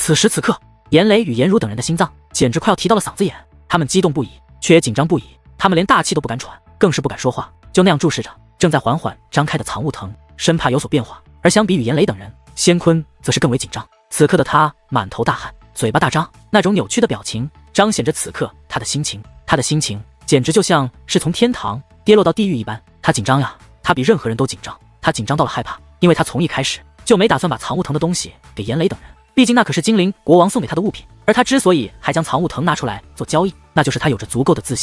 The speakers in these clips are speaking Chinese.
此时此刻，严雷与颜如等人的心脏简直快要提到了嗓子眼，他们激动不已，却也紧张不已，他们连大气都不敢喘，更是不敢说话，就那样注视着正在缓缓张开的藏雾藤，生怕有所变化。而相比于严雷等人，仙坤则是更为紧张。此刻的他满头大汗，嘴巴大张，那种扭曲的表情彰显着此刻他的心情。他的心情简直就像是从天堂跌落到地狱一般。他紧张呀，他比任何人都紧张，他紧张到了害怕，因为他从一开始就没打算把藏雾藤的东西给严雷等人，毕竟那可是精灵国王送给他的物品。而他之所以还将藏雾藤拿出来做交易，那就是他有着足够的自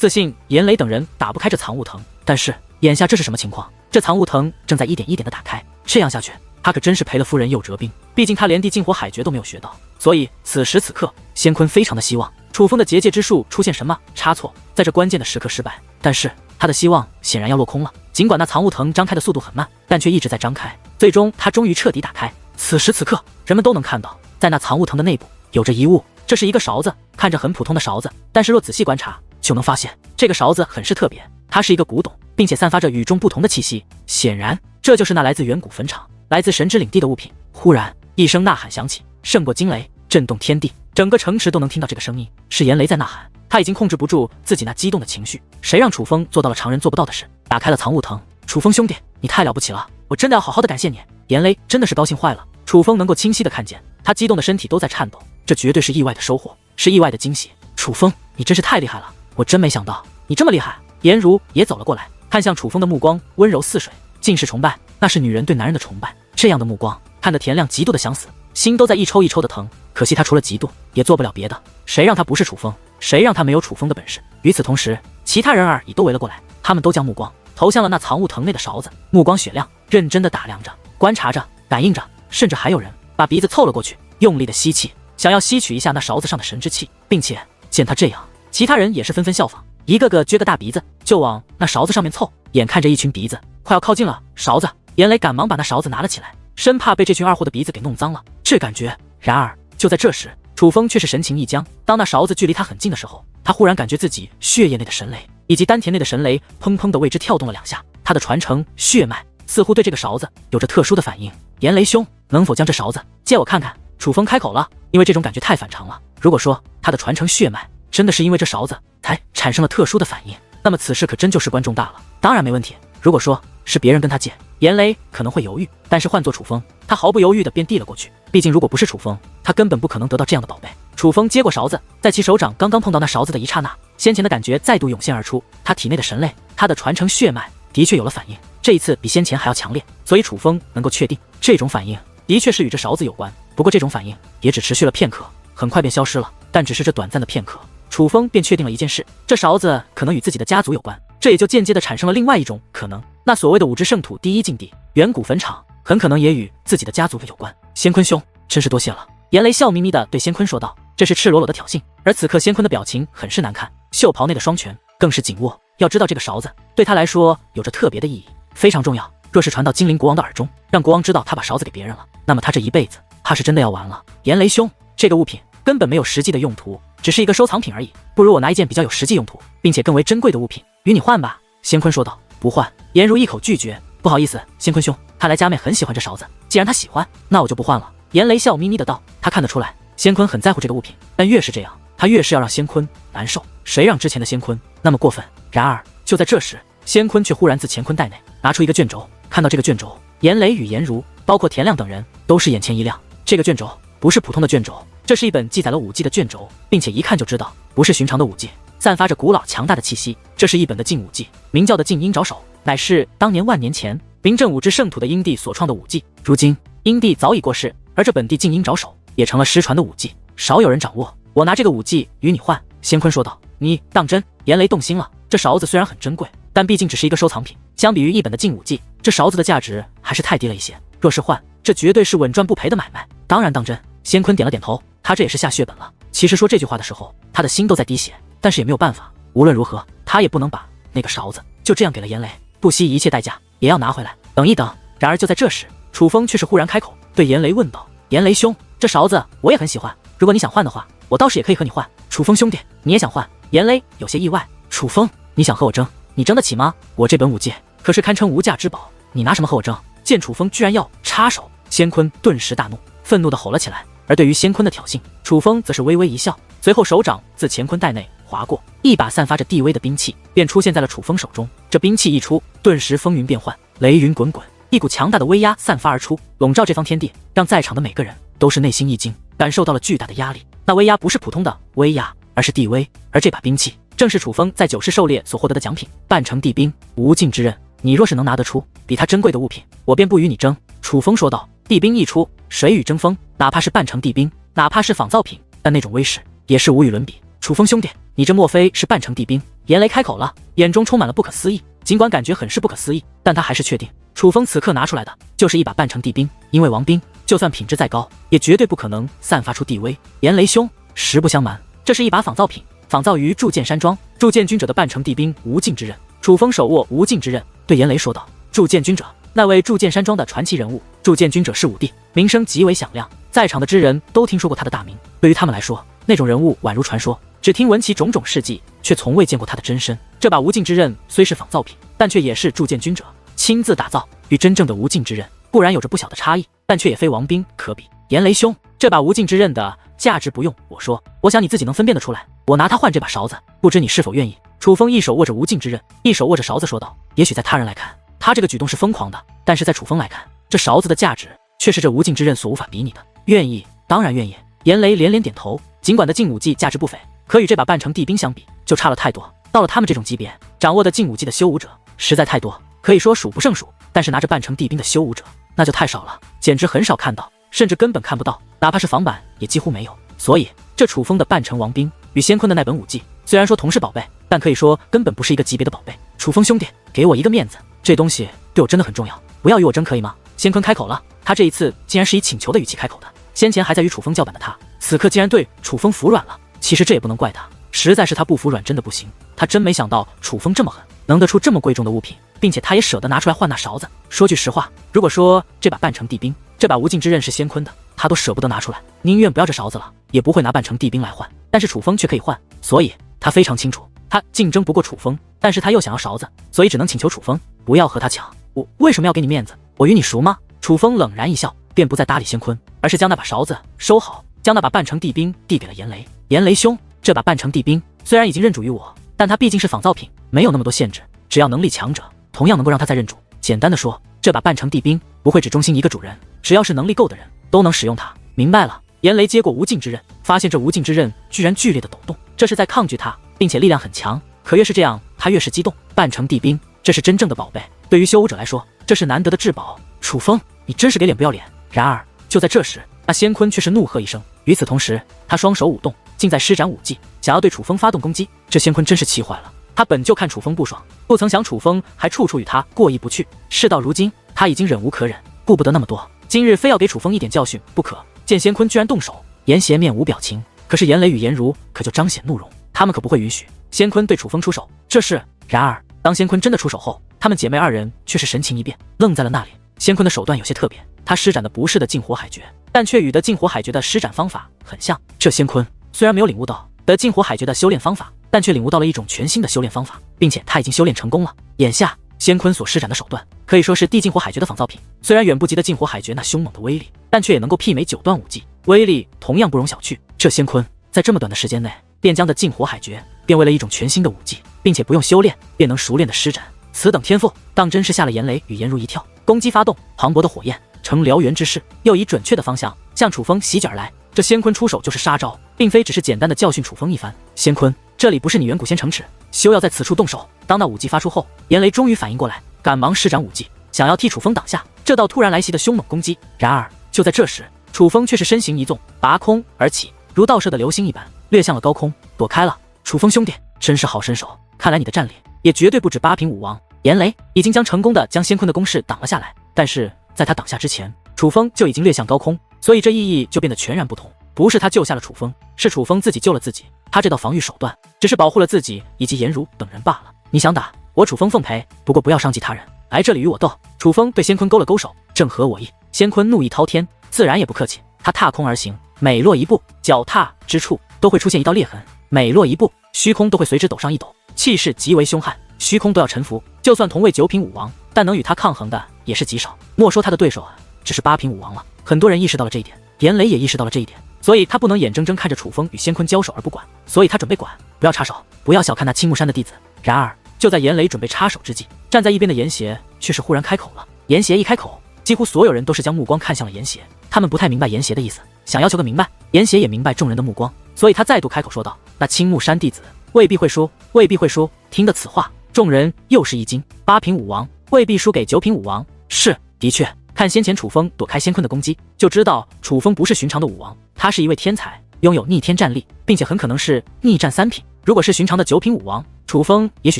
信严雷等人打不开这藏雾藤。但是眼下这是什么情况？这藏雾藤正在一点一点的打开，这样下去他可真是赔了夫人又折兵，毕竟他连地禁火海诀都没有学到。所以此时此刻，仙坤非常的希望楚风的结界之术出现什么差错，在这关键的时刻失败。但是他的希望显然要落空了，尽管那藏雾藤张开的速度很慢，但却一直在张开，最终他终于彻底打开。此时此刻，人们都能看到，在那藏雾藤的内部有着一物，这是一个勺子，看着很普通的勺子，但是若仔细观察就能发现这个勺子很是特别，它是一个古董，并且散发着与众不同的气息。显然这就是那来自远古坟场，来自神之领地的物品。忽然一声呐喊响起，胜过惊雷，震动天地，整个城池都能听到这个声音，是严雷在呐喊。他已经控制不住自己那激动的情绪，谁让楚风做到了常人做不到的事，打开了藏雾藤。楚风兄弟，你太了不起了，我真的要好好的感谢你。严雷真的是高兴坏了，楚风能够清晰的看见他激动的身体都在颤抖，这绝对是意外的收获，是意外的惊喜。楚风，你真是太厉害了，我真没想到你这么厉害。颜如也走了过来，看向楚风的目光温柔似水，尽是崇拜，那是女人对男人的崇拜。这样的目光看得田亮极度的想死，心都在一抽一抽的疼。可惜他除了嫉妒也做不了别的，谁让他不是楚风，谁让他没有楚风的本事。与此同时，其他人儿已都围了过来，他们都将目光投向了那藏雾藤内的勺子，目光雪亮，认真的打量着，观察着，感应着，甚至还有人把鼻子凑了过去，用力的吸气，想要吸取一下那勺子上的神之气。并且见他这样，其他人也是纷纷效仿，一个个撅个大鼻子就往那勺子上面凑。眼看着一群鼻子快要靠近了勺子，严雷赶忙把那勺子拿了起来，生怕被这群二货的鼻子给弄脏了。这感觉，然而就在这时，楚风却是神情一僵。当那勺子距离他很近的时候，他忽然感觉自己血液内的神雷以及丹田内的神雷砰砰的为之跳动了2下，他的传承血脉似乎对这个勺子有着特殊的反应。严雷兄，能否将这勺子借我看看？楚风开口了，因为这种感觉太反常了。如果说他的传承血脉真的是因为这勺子才产生了特殊的反应，那么此事可真就事关重大了。当然没问题，如果说是别人跟他借，严雷可能会犹豫，但是换做楚风，他毫不犹豫的便递了过去。毕竟如果不是楚风，他根本不可能得到这样的宝贝。楚风接过勺子，在其手掌刚刚碰到那勺子的一刹那，先前的感觉再度涌现而出，他体内的神类，他的传承血脉的确有了反应，这一次比先前还要强烈，所以楚风能够确定这种反应的确是与这勺子有关。不过这种反应也只持续了片刻，很快便消失了。但只是这短暂的片刻，楚风便确定了一件事，这勺子可能与自己的家族有关，这也就间接的产生了另外一种可能，那所谓的五之圣土第一禁地远古坟场很可能也与自己的家族有关。仙坤兄，真是多谢了。严雷笑眯眯地对仙坤说道，这是赤裸裸的挑衅。而此刻仙坤的表情很是难看，袖袍内的双拳更是紧握。要知道这个勺子对他来说有着特别的意义，非常重要。若是传到精灵国王的耳中，让国王知道他把勺子给别人了，那么他这一辈子怕是真的要完了。严雷兄，这个物品根本没有实际的用途，只是一个收藏品而已，不如我拿一件比较有实际用途并且更为珍贵的物品与你换吧。仙坤说道。不换。颜如一口拒绝，不好意思，仙坤兄，看来佳妹很喜欢这勺子，既然她喜欢，那我就不换了。严雷笑眯眯的道，他看得出来仙坤很在乎这个物品，但越是这样，他越是要让仙坤难受。谁让之前的仙坤那么过分？然而就在这时，仙坤却忽然自乾坤袋内拿出一个卷轴，看到这个卷轴，严雷与颜如包括田亮等人都是眼前一亮。这个卷轴不是普通的卷轴，这是一本记载了武技的卷轴，并且一看就知道不是寻常的武技，散发着古老强大的气息。这是一本的禁武技，名叫的禁鹰爪手，乃是当年万年前临镇五之圣土的鹰帝所创的武技。如今鹰帝早已过世，而这本地禁鹰爪手也成了失传的武技，少有人掌握。我拿这个武技与你换。仙坤说道。你当真？严雷动心了，这勺子虽然很珍贵，但毕竟只是一个收藏品，相比于一本的禁武技，这勺子的价值还是太低了一些。若是换，这绝对是稳赚不赔的买卖。当然当真。仙坤点了点头，他这也是下血本了。其实说这句话的时候，他的心都在滴血，但是也没有办法，无论如何他也不能把那个勺子就这样给了严雷，不惜一切代价也要拿回来。等一等。然而就在这时，楚风却是忽然开口对严雷问道，严雷兄，这勺子我也很喜欢，如果你想换的话，我倒是也可以和你换。楚风兄弟，你也想换？严雷有些意外。楚风，你想和我争？你争得起吗？我这本武技可是堪称无价之宝，你拿什么和我争？见楚风居然要插手，仙坤顿时大怒，愤怒地吼了起来，而对于仙坤的挑衅，楚风则是微微一笑，随后手掌自乾坤袋内划过，一把散发着地威的兵器便出现在了楚风手中。这兵器一出，顿时风云变幻，雷云滚滚，一股强大的威压散发而出，笼罩这方天地，让在场的每个人都是内心一惊，感受到了巨大的压力。那威压不是普通的威压，而是地威，而这把兵器正是楚风在九世狩猎所获得的奖品——半城地兵无尽之刃。你若是能拿得出比它珍贵的物品，我便不与你争。楚风说道。地兵一出，谁与争锋？哪怕是半城地兵，哪怕是仿造品，但那种威势也是无与伦比。楚风兄弟，你这莫非是半城地兵？严雷开口了，眼中充满了不可思议。尽管感觉很是不可思议，但他还是确定楚风此刻拿出来的就是一把半城地兵，因为王兵就算品质再高，也绝对不可能散发出地威。严雷兄，实不相瞒，这是一把仿造品，仿造于筑剑山庄筑剑军者的半城地兵无尽之刃。楚风手握无尽之刃，对严雷说道：筑剑军者，那位筑剑山庄的传奇人物。筑剑军者是武帝，名声极为响亮，在场的知人都听说过他的大名。对于他们来说，那种人物宛如传说，只听闻其种种事迹，却从未见过他的真身。这把无尽之刃虽是仿造品，但却也是筑剑军者亲自打造，与真正的无尽之刃固然有着不小的差异，但却也非王兵可比。严雷兄，这把无尽之刃的价值不用我说，我想你自己能分辨得出来。我拿它换这把勺子，不知你是否愿意？楚风一手握着无尽之刃，一手握着勺子说道。也许在他人来看，他这个举动是疯狂的，但是在楚风来看，这勺子的价值却是这无尽之刃所无法比拟的。愿意，当然愿意。严雷连连点头。尽管的劲武技价值不菲，可与这把半城地兵相比，就差了太多。到了他们这种级别，掌握的劲武技的修武者实在太多，可以说数不胜数。但是拿着半城地兵的修武者，那就太少了，简直很少看到，甚至根本看不到，哪怕是仿版也几乎没有。所以这楚风的半城王兵与仙坤的那本武技，虽然说同是宝贝，但可以说根本不是一个级别的宝贝。楚风兄弟，给我一个面子，这东西对我真的很重要，不要与我争，可以吗？仙坤开口了，他这一次竟然是以请求的语气开口的。先前还在与楚风叫板的他，此刻竟然对楚风服软了。其实这也不能怪他，实在是他不服软真的不行。他真没想到楚风这么狠，能得出这么贵重的物品，并且他也舍得拿出来换那勺子。说句实话，如果说这把半城地兵，这把无尽之刃是仙坤的，他都舍不得拿出来，宁愿不要这勺子了，也不会拿半城地兵来换。但是楚风却可以换，所以他非常清楚，他竞争不过楚风，但是他又想要勺子，所以只能请求楚风不要和他抢。我为什么要给你面子？我与你熟吗？楚风冷然一笑，便不再搭理仙坤，而是将那把勺子收好，将那把半城地兵递给了严雷。严雷兄，这把半城地兵虽然已经认主于我，但它毕竟是仿造品，没有那么多限制，只要能力强者，同样能够让他再认主。简单的说，这把半城地兵不会只忠心一个主人，只要是能力够的人都能使用它。明白了。严雷接过无尽之刃，发现这无尽之刃居然剧烈的抖动，这是在抗拒他，并且力量很强。可越是这样，他越是激动。半城地兵，这是真正的宝贝，对于修武者来说，这是难得的至宝。楚风，你真是给脸不要脸！然而就在这时，那仙坤却是怒喝一声，与此同时，他双手舞动，竟在施展武技，想要对楚风发动攻击。这仙坤真是气坏了，他本就看楚风不爽，不曾想楚风还处处与他过意不去。事到如今，他已经忍无可忍，顾不得那么多，今日非要给楚风一点教训不可。见仙坤居然动手，严邪面无表情，可是严雷与严如可就彰显怒容，他们可不会允许仙坤对楚风出手。这是然而当仙坤真的出手后，她们姐妹二人却是神情一变，愣在了那里。仙坤的手段有些特别，他施展的不是的净火海诀，但却与的净火海诀的施展方法很像。这仙坤虽然没有领悟到的净火海诀的修炼方法，但却领悟到了一种全新的修炼方法，并且他已经修炼成功了。眼下仙坤所施展的手段可以说是地净火海诀的仿造品，虽然远不及的净火海诀那凶猛的威力，但却也能够媲美9段武技，威力同样不容小觑。这仙坤在这么短的时间内便将的净火海诀变为了一种全新的武技，并且不用修炼便能熟练的施展，此等天赋当真是吓了严雷与严如一跳。攻击发动，磅礴的火焰呈燎原之势，又以准确的方向向楚风席卷而来。这仙坤出手就是杀招，并非只是简单的教训楚风一番。仙坤，这里不是你远古仙城池，休要在此处动手。当那武技发出后，严雷终于反应过来，赶忙施展武技，想要替楚风挡下这道突然来袭的凶猛攻击。然而就在这时，楚风却是身形一纵，拔空而起，如倒射的流星一般，掠向了高空，躲开了。楚风兄弟真是好身手，看来你的战力也绝对不止8品武王。严雷已经成功的将仙坤的攻势挡了下来，但是在他挡下之前，楚风就已经掠向高空，所以这意义就变得全然不同。不是他救下了楚风，是楚风自己救了自己。他这道防御手段只是保护了自己以及颜如等人罢了。你想打我楚风奉陪，不过不要伤及他人，来这里与我斗。楚风对仙坤勾了勾手，正合我意。仙坤怒意滔天，自然也不客气，他踏空而行，每落一步，脚踏之处都会出现一道裂痕，每落一步，虚空都会随之抖上一抖，气势极为凶悍，虚空都要臣服。就算同为9品武王，但能与他抗衡的也是极少。莫说他的对手只是8品武王了。很多人意识到了这一点，严雷也意识到了这一点，所以他不能眼睁睁看着楚风与仙坤交手而不管，所以他准备管，不要插手，不要小看那青木山的弟子。然而就在严雷准备插手之际，站在一边的严邪却是忽然开口了。严邪一开口，几乎所有人都是将目光看向了严邪，他们不太明白严邪的意思，想要求个明白。严邪也明白众人的目光，所以他再度开口说道：那青木山弟子未必会输，未必会输。听得此话，众人又是一惊。8品武王未必输给9品武王，是，的确，看先前楚风躲开仙坤的攻击，就知道楚风不是寻常的武王，他是一位天才，拥有逆天战力，并且很可能是逆战3品。如果是寻常的9品武王，楚风也许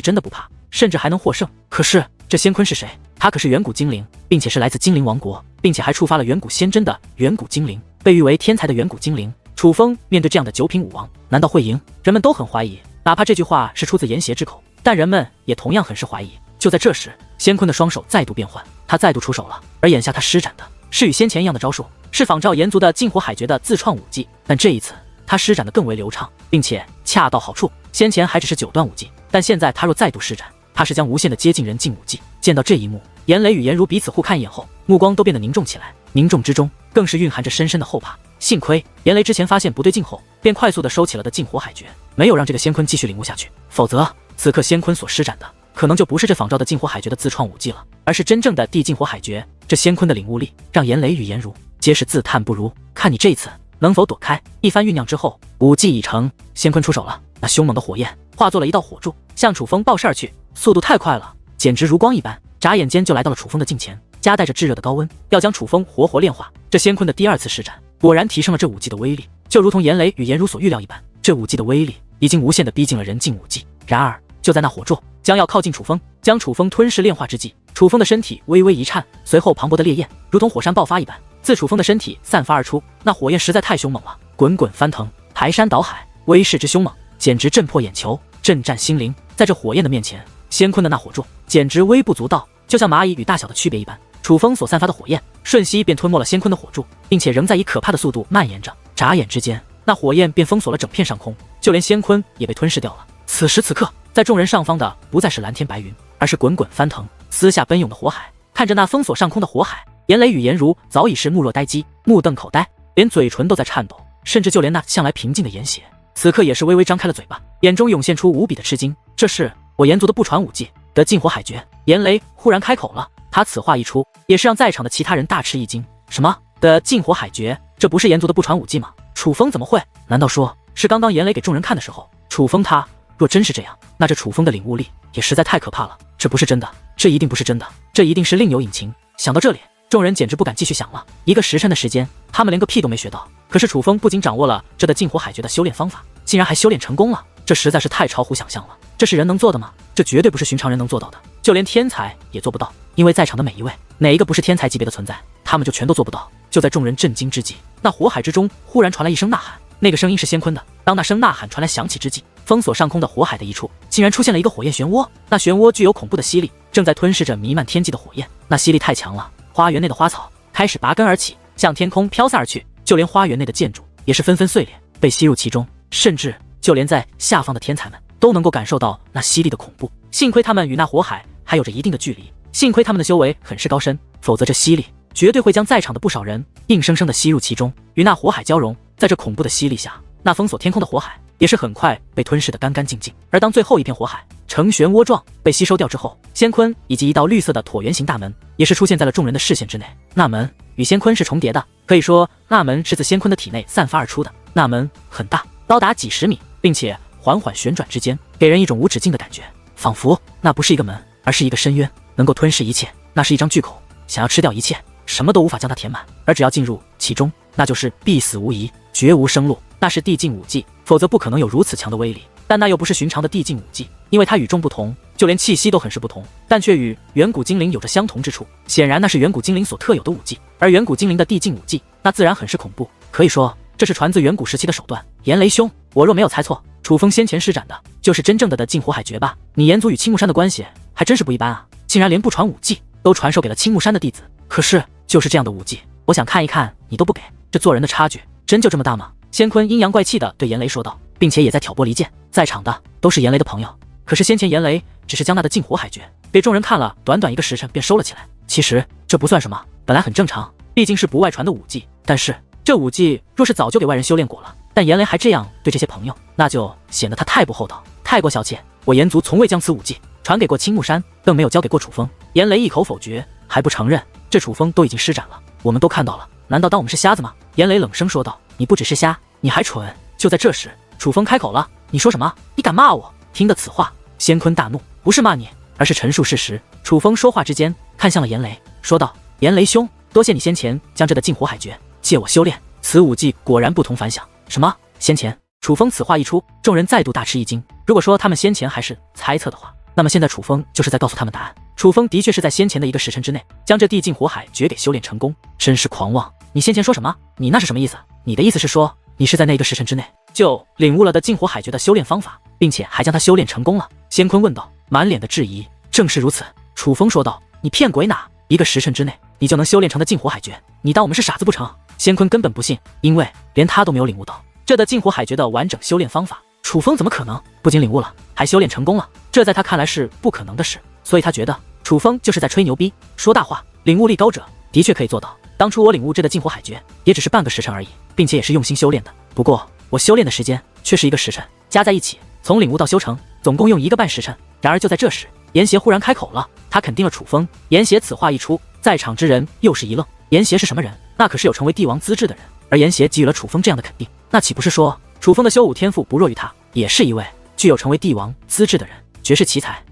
真的不怕，甚至还能获胜。可是这仙坤是谁？他可是远古精灵，并且是来自精灵王国，并且还触发了远古仙真的远古精灵，被誉为天才的远古精灵。楚风面对这样的9品武王，难道会赢？人们都很怀疑，哪怕这句话是出自严邪之口，但人们也同样很是怀疑。就在这时，仙坤的双手再度变换，他再度出手了，而眼下他施展的是与先前一样的招数，是仿照炎族的禁火海诀的自创武技，但这一次他施展的更为流畅，并且恰到好处。先前还只是9段武技，但现在他若再度施展，他是将无限的接近人境武技。见到这一幕，严雷与颜如彼此互看一眼后，目光都变得凝重起来，凝重之中更是蕴含着深深的后怕。幸亏严雷之前发现不对劲后，便快速的收起了的禁火海诀，没有让这个仙坤继续领悟下去，否则此刻仙坤所施展的可能就不是这仿照的禁火海诀的自创武技了，而是真正的地禁火海诀。这仙坤的领悟力让严雷与颜如皆是自叹不如，看你这一次能否躲开。一番酝酿之后，武技已成，仙坤出手了，那凶猛的火焰化作了一道火柱，向楚风爆射而去，速度太快了，简直如光一般，眨眼间就来到了楚风的近前，夹带着炙热的高温，要将楚风活活炼化。这仙坤的第2次施展果然提升了这武技的威力，就如同严雷与颜如所预料一般，这武技的威力已经无限的逼近了人境武技。然而就在那火柱将要靠近楚风，将楚风吞噬炼化之际，楚风的身体微微一颤，随后磅礴的烈焰如同火山爆发一般自楚风的身体散发而出，那火焰实在太凶猛了，滚滚翻腾，排山倒海，威势之凶猛简直震破眼球，震战心灵。在这火焰的面前，仙坤的那火柱简直微不足道，就像蚂蚁与大小的区别一般。楚风所散发的火焰瞬息便吞没了仙坤的火柱，并且仍在以可怕的速度蔓延着，眨眼之间，那火焰便封锁了整片上空，就连仙坤也被吞噬掉了。此时此刻，在众人上方的不再是蓝天白云，而是滚滚翻腾、私下奔涌的火海。看着那封锁上空的火海，严雷与颜如早已是目若呆鸡，目瞪口呆，连嘴唇都在颤抖，甚至就连那向来平静的严邪，此刻也是微微张开了嘴巴，眼中涌现出无比的吃惊。这是我炎族的不传武技的禁火海诀。严雷忽然开口了，他此话一出，也是让在场的其他人大吃一惊。什么的禁火海诀？这不是炎族的不传武技吗？楚风怎么会？难道说是刚刚严雷给众人看的时候，楚风他若真是这样，那这楚风的领悟力也实在太可怕了。这不是真的，这一定不是真的，这一定是另有隐情。想到这里，众人简直不敢继续想了。1个时辰的时间，他们连个屁都没学到，可是楚风不仅掌握了这的禁火海诀的修炼方法，竟然还修炼成功了，这实在是太超乎想象了。这是人能做的吗？这绝对不是寻常人能做到的，就连天才也做不到，因为在场的每一位，哪一个不是天才级别的存在，他们就全都做不到。就在众人震惊之际，那火海之中忽然传来一声呐喊，那个声音是仙坤的。当那声呐喊传来响起之际，封锁上空的火海的一处竟然出现了一个火焰漩涡，那漩涡具有恐怖的吸力，正在吞噬着弥漫天际的火焰，那吸力太强了，花园内的花草开始拔根而起，向天空飘散而去，就连花园内的建筑也是纷纷碎裂，被吸入其中，甚至就连在下方的天才们都能够感受到那吸力的恐怖。幸亏他们与那火海还有着一定的距离，幸亏他们的修为很是高深，否则这吸力绝对会将在场的不少人硬生生的吸入其中，与那火海交融。在这恐怖的吸力下，那封锁天空的火海也是很快被吞噬得干干净净。而当最后一片火海呈漩涡状被吸收掉之后，仙坤以及一道绿色的椭圆形大门也是出现在了众人的视线之内。那门与仙坤是重叠的，可以说那门是自仙坤的体内散发而出的。那门很大，高达几十米，并且缓缓旋转之间，给人一种无止境的感觉，仿佛那不是一个门，而是一个深渊，能够吞噬一切。那是一张巨口，想要吃掉一切，什么都无法将它填满，而只要进入其中，那就是必死无疑，绝无生路。那是地境武技，否则不可能有如此强的威力。但那又不是寻常的地境武技，因为它与众不同，就连气息都很是不同，但却与远古精灵有着相同之处。显然那是远古精灵所特有的武技，而远古精灵的地境武技，那自然很是恐怖。可以说这是传自远古时期的手段。严雷兄，我若没有猜错，楚风先前施展的就是真正的禁火海诀吧？你炎族与青木山的关系还真是不一般啊，竟然连不传武技都传授给了青木山的弟子。可是就是这样的武技，我想看一看你都不给，这做人的差距真就这么大吗？仙坤阴阳怪气地对严雷说道，并且也在挑拨离间。在场的都是严雷的朋友，可是先前严雷只是将那的禁火海诀给众人看了，短短1个时辰便收了起来。其实这不算什么，本来很正常，毕竟是不外传的武技。但是这武技若是早就给外人修炼过了，但严雷还这样对这些朋友，那就显得他太不厚道，太过小气。我严族从未将此武技传给过青木山，更没有交给过楚风。严雷一口否决，还不承认。这楚风都已经施展了，我们都看到了，难道当我们是瞎子吗？严雷冷声说道：“你不只是瞎，你还蠢。”就在这时，楚风开口了：“你说什么？你敢骂我？”听得此话，仙坤大怒，不是骂你，而是陈述事实。楚风说话之间，看向了严雷，说道：“严雷兄，多谢你先前将这的禁火海诀借我修炼，此武技果然不同凡响。”什么？先前？楚风此话一出，众人再度大吃一惊。如果说他们先前还是猜测的话，那么现在楚风就是在告诉他们答案。楚风的确是在先前的一个时辰之内，将这地禁火海诀给修炼成功，真是狂妄！你先前说什么？你那是什么意思？你的意思是说，你是在那个时辰之内就领悟了的禁火海诀的修炼方法，并且还将它修炼成功了？仙坤问道，满脸的质疑。正是如此，楚风说道。你骗鬼哪？一个时辰之内，你就能修炼成的禁火海诀？你当我们是傻子不成？仙坤根本不信，因为连他都没有领悟到这的禁火海诀的完整修炼方法。楚风怎么可能不仅领悟了，还修炼成功了？这在他看来是不可能的事，所以他觉得楚风就是在吹牛逼，说大话。领悟力高者的确可以做到。当初我领悟这的禁火海诀，也只是半个时辰而已，并且也是用心修炼的。不过我修炼的时间却是一个时辰，加在一起，从领悟到修成，总共用1个半时辰。然而就在这时，严邪忽然开口了，他肯定了楚风。严邪此话一出，在场之人又是一愣。严邪是什么人？那可是有成为帝王资质的人，而严邪给予了楚风这样的肯定，那岂不是说楚风的修武天赋不弱于他，也是一位具有成为帝王资质的人，绝世奇才？